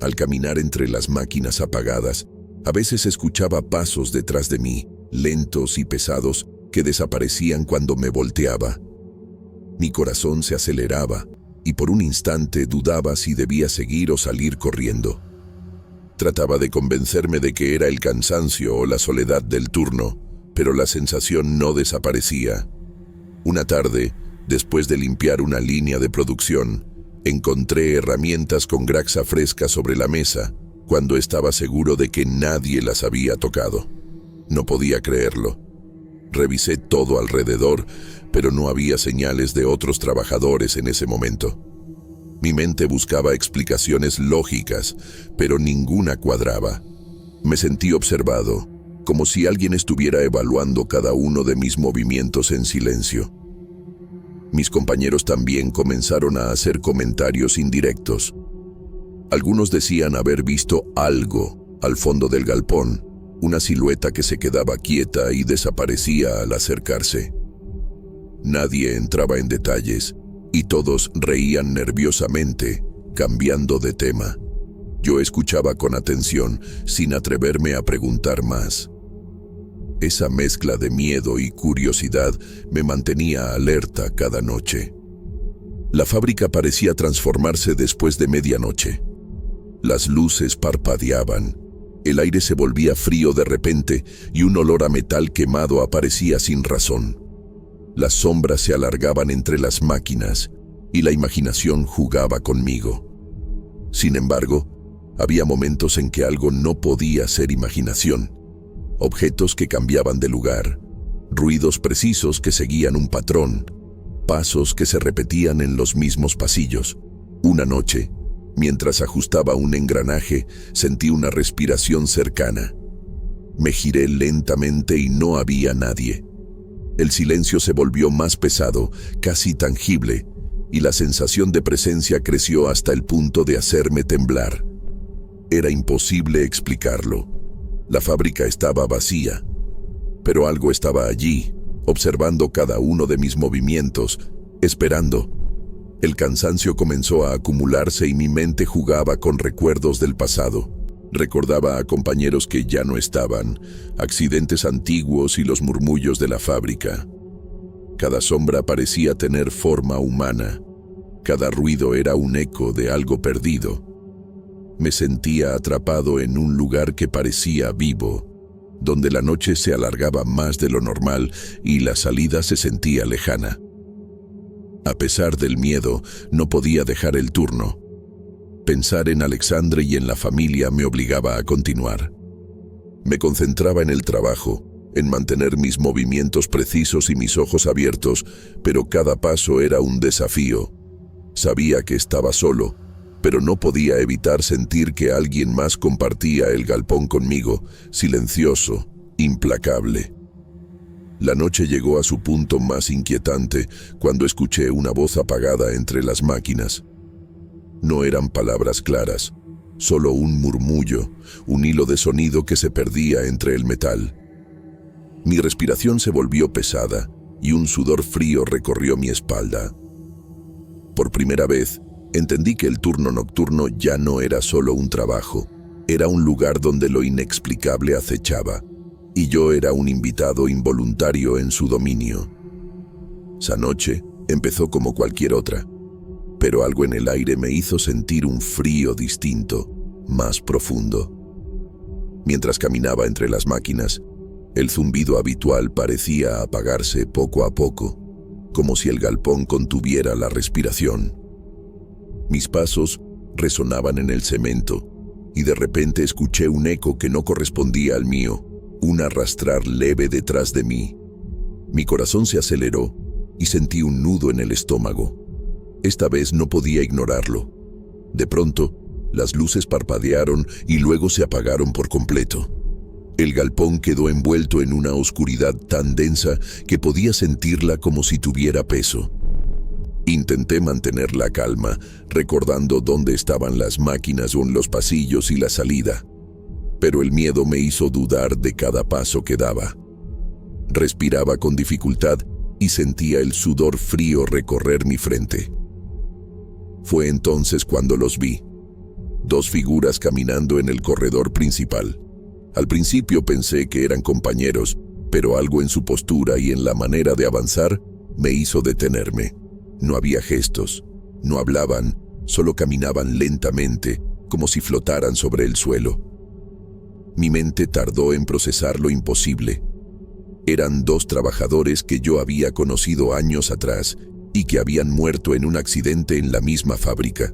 Al caminar entre las máquinas apagadas, a veces escuchaba pasos detrás de mí, lentos y pesados, que desaparecían cuando me volteaba. Mi corazón se aceleraba, y por un instante dudaba si debía seguir o salir corriendo. Trataba de convencerme de que era el cansancio o la soledad del turno, pero la sensación no desaparecía. Una tarde, después de limpiar una línea de producción, encontré herramientas con grasa fresca sobre la mesa, cuando estaba seguro de que nadie las había tocado. No podía creerlo. Revisé todo alrededor, pero no había señales de otros trabajadores en ese momento. Mi mente buscaba explicaciones lógicas, pero ninguna cuadraba. Me sentí observado, como si alguien estuviera evaluando cada uno de mis movimientos en silencio. Mis compañeros también comenzaron a hacer comentarios indirectos. Algunos decían haber visto algo al fondo del galpón, una silueta que se quedaba quieta y desaparecía al acercarse. Nadie entraba en detalles y todos reían nerviosamente, cambiando de tema. Yo escuchaba con atención, sin atreverme a preguntar más. Esa mezcla de miedo y curiosidad me mantenía alerta cada noche. La fábrica parecía transformarse después de medianoche. Las luces parpadeaban, el aire se volvía frío de repente y un olor a metal quemado aparecía sin razón. Las sombras se alargaban entre las máquinas y la imaginación jugaba conmigo. Sin embargo, había momentos en que algo no podía ser imaginación. Objetos que cambiaban de lugar, ruidos precisos que seguían un patrón, pasos que se repetían en los mismos pasillos. Una noche, mientras ajustaba un engranaje, sentí una respiración cercana. Me giré lentamente y no había nadie. El silencio se volvió más pesado, casi tangible, y la sensación de presencia creció hasta el punto de hacerme temblar. Era imposible explicarlo. La fábrica estaba vacía, pero algo estaba allí, observando cada uno de mis movimientos, esperando. El cansancio comenzó a acumularse y mi mente jugaba con recuerdos del pasado. Recordaba a compañeros que ya no estaban, accidentes antiguos y los murmullos de la fábrica. Cada sombra parecía tener forma humana. Cada ruido era un eco de algo perdido. Me sentía atrapado en un lugar que parecía vivo, donde la noche se alargaba más de lo normal y la salida se sentía lejana. A pesar del miedo, no podía dejar el turno. Pensar en Alexandre y en la familia me obligaba a continuar. Me concentraba en el trabajo, en mantener mis movimientos precisos y mis ojos abiertos, pero cada paso era un desafío. Sabía que estaba solo, pero no podía evitar sentir que alguien más compartía el galpón conmigo, silencioso, implacable. La noche llegó a su punto más inquietante cuando escuché una voz apagada entre las máquinas. No eran palabras claras, solo un murmullo, un hilo de sonido que se perdía entre el metal. Mi respiración se volvió pesada y un sudor frío recorrió mi espalda. Por primera vez, entendí que el turno nocturno ya no era solo un trabajo, era un lugar donde lo inexplicable acechaba, y yo era un invitado involuntario en su dominio. Esa noche empezó como cualquier otra, pero algo en el aire me hizo sentir un frío distinto, más profundo. Mientras caminaba entre las máquinas, el zumbido habitual parecía apagarse poco a poco, como si el galpón contuviera la respiración. Mis pasos resonaban en el cemento, y de repente escuché un eco que no correspondía al mío, un arrastrar leve detrás de mí. Mi corazón se aceleró y sentí un nudo en el estómago. Esta vez no podía ignorarlo. De pronto, las luces parpadearon y luego se apagaron por completo. El galpón quedó envuelto en una oscuridad tan densa que podía sentirla como si tuviera peso. Intenté mantener la calma, recordando dónde estaban las máquinas o en los pasillos y la salida, pero el miedo me hizo dudar de cada paso que daba. Respiraba con dificultad y sentía el sudor frío recorrer mi frente. Fue entonces cuando los vi. Dos figuras caminando en el corredor principal. Al principio pensé que eran compañeros, pero algo en su postura y en la manera de avanzar me hizo detenerme. No había gestos, no hablaban, solo caminaban lentamente, como si flotaran sobre el suelo. Mi mente tardó en procesar lo imposible. Eran dos trabajadores que yo había conocido años atrás y que habían muerto en un accidente en la misma fábrica.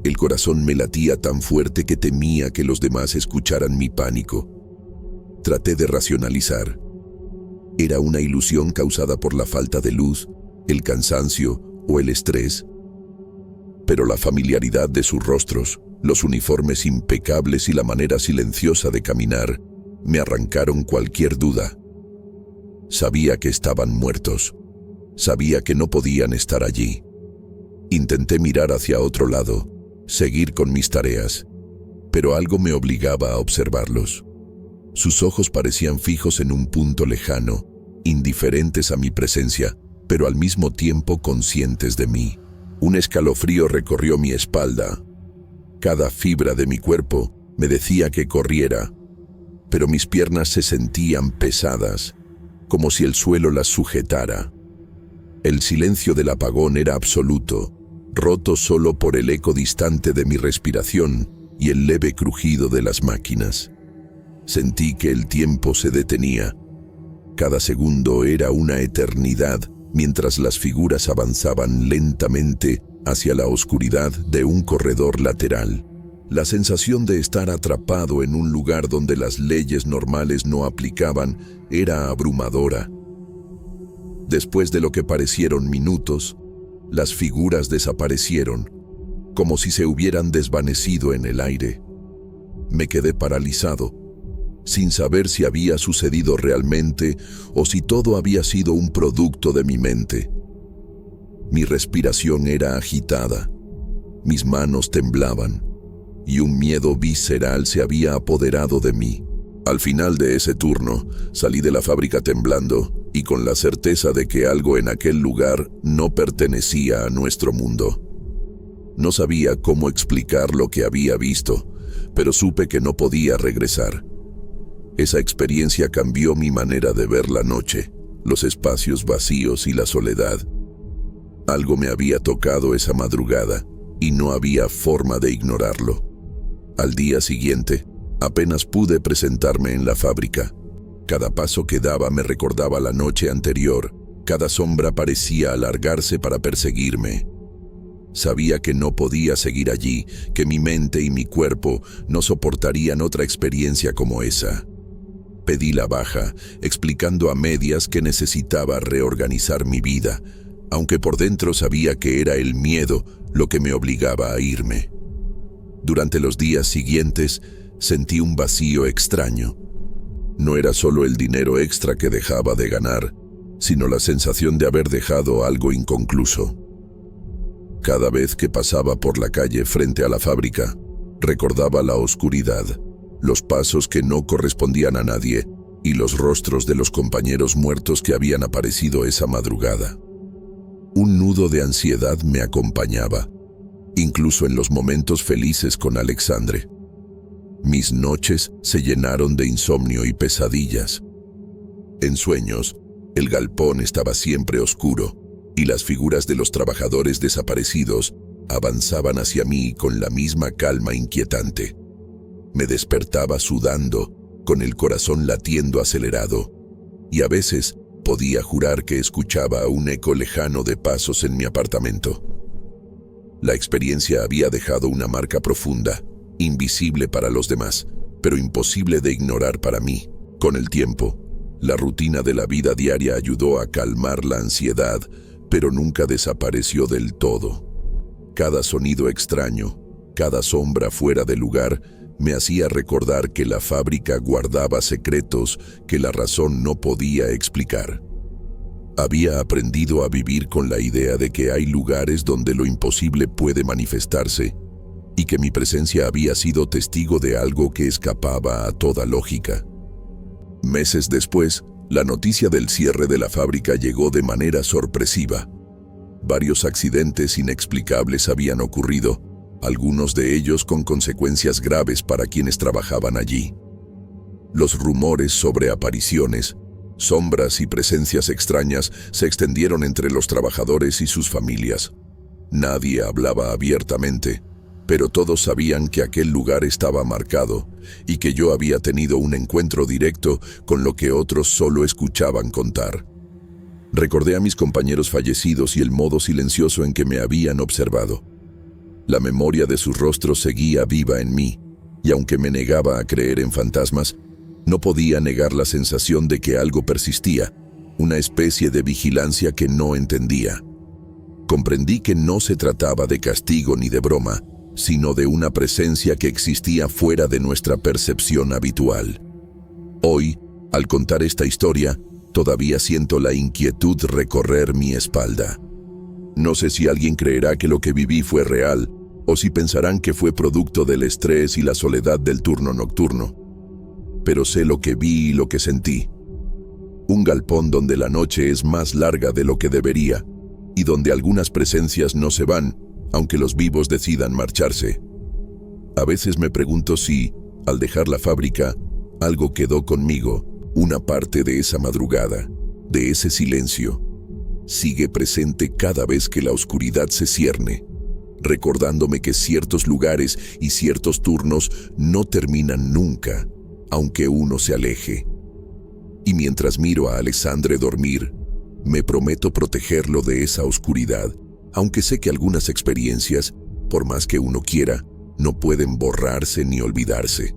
El corazón me latía tan fuerte que temía que los demás escucharan mi pánico. Traté de racionalizar. ¿Era una ilusión causada por la falta de luz, el cansancio o el estrés? pero la familiaridad de sus rostros, los uniformes impecables y la manera silenciosa de caminar me arrancaron cualquier duda. Sabía que estaban muertos. Sabía que no podían estar allí. Intenté mirar hacia otro lado, seguir con mis tareas, pero algo me obligaba a observarlos. Sus ojos parecían fijos en un punto lejano, indiferentes a mi presencia, pero al mismo tiempo conscientes de mí. Un escalofrío recorrió mi espalda. Cada fibra de mi cuerpo me decía que corriera, pero mis piernas se sentían pesadas, como si el suelo las sujetara. El silencio del apagón era absoluto, roto solo por el eco distante de mi respiración y el leve crujido de las máquinas. Sentí que el tiempo se detenía. Cada segundo era una eternidad, mientras las figuras avanzaban lentamente hacia la oscuridad de un corredor lateral. La sensación de estar atrapado en un lugar donde las leyes normales no aplicaban era abrumadora. Después de lo que parecieron minutos, las figuras desaparecieron, como si se hubieran desvanecido en el aire. Me quedé paralizado, sin saber si había sucedido realmente o si todo había sido un producto de mi mente. Mi respiración era agitada, mis manos temblaban, y un miedo visceral se había apoderado de mí. Al final de ese turno, salí de la fábrica temblando y con la certeza de que algo en aquel lugar no pertenecía a nuestro mundo. No sabía cómo explicar lo que había visto, pero supe que no podía regresar. Esa experiencia cambió mi manera de ver la noche, los espacios vacíos y la soledad. Algo me había tocado esa madrugada y no había forma de ignorarlo. Al día siguiente, apenas pude presentarme en la fábrica. Cada paso que daba me recordaba la noche anterior. Cada sombra parecía alargarse para perseguirme. Sabía que no podía seguir allí, que mi mente y mi cuerpo no soportarían otra experiencia como esa. Pedí la baja, explicando a medias que necesitaba reorganizar mi vida, aunque por dentro sabía que era el miedo lo que me obligaba a irme. Durante los días siguientes sentí un vacío extraño. No era solo el dinero extra que dejaba de ganar, sino la sensación de haber dejado algo inconcluso. Cada vez que pasaba por la calle frente a la fábrica, recordaba la oscuridad, los pasos que no correspondían a nadie y los rostros de los compañeros muertos que habían aparecido esa madrugada. Un nudo de ansiedad me acompañaba, incluso en los momentos felices con Alexandre. Mis noches se llenaron de insomnio y pesadillas. En sueños, el galpón estaba siempre oscuro y las figuras de los trabajadores desaparecidos avanzaban hacia mí con la misma calma inquietante. Me despertaba sudando, con el corazón latiendo acelerado, y a veces podía jurar que escuchaba un eco lejano de pasos en mi apartamento. La experiencia había dejado una marca profunda, invisible para los demás, pero imposible de ignorar para mí. Con el tiempo, la rutina de la vida diaria ayudó a calmar la ansiedad, pero nunca desapareció del todo. Cada sonido extraño, cada sombra fuera de lugar, me hacía recordar que la fábrica guardaba secretos que la razón no podía explicar. Había aprendido a vivir con la idea de que hay lugares donde lo imposible puede manifestarse y que mi presencia había sido testigo de algo que escapaba a toda lógica. Meses después, la noticia del cierre de la fábrica llegó de manera sorpresiva. Varios accidentes inexplicables habían ocurrido, algunos de ellos con consecuencias graves para quienes trabajaban allí. Los rumores sobre apariciones, sombras y presencias extrañas se extendieron entre los trabajadores y sus familias. Nadie hablaba abiertamente, pero todos sabían que aquel lugar estaba marcado y que yo había tenido un encuentro directo con lo que otros solo escuchaban contar. Recordé a mis compañeros fallecidos y el modo silencioso en que me habían observado. La memoria de sus rostros seguía viva en mí, y aunque me negaba a creer en fantasmas, no podía negar la sensación de que algo persistía, una especie de vigilancia que no entendía. Comprendí que no se trataba de castigo ni de broma, sino de una presencia que existía fuera de nuestra percepción habitual. Hoy, al contar esta historia, todavía siento la inquietud recorrer mi espalda. No sé si alguien creerá que lo que viví fue real, o si pensarán que fue producto del estrés y la soledad del turno nocturno. Pero sé lo que vi y lo que sentí. Un galpón donde la noche es más larga de lo que debería, y donde algunas presencias no se van, aunque los vivos decidan marcharse. A veces me pregunto si, al dejar la fábrica, algo quedó conmigo, una parte de esa madrugada, de ese silencio. Sigue presente cada vez que la oscuridad se cierne, recordándome que ciertos lugares y ciertos turnos no terminan nunca, aunque uno se aleje. Y mientras miro a Alessandre dormir, me prometo protegerlo de esa oscuridad, aunque sé que algunas experiencias, por más que uno quiera, no pueden borrarse ni olvidarse.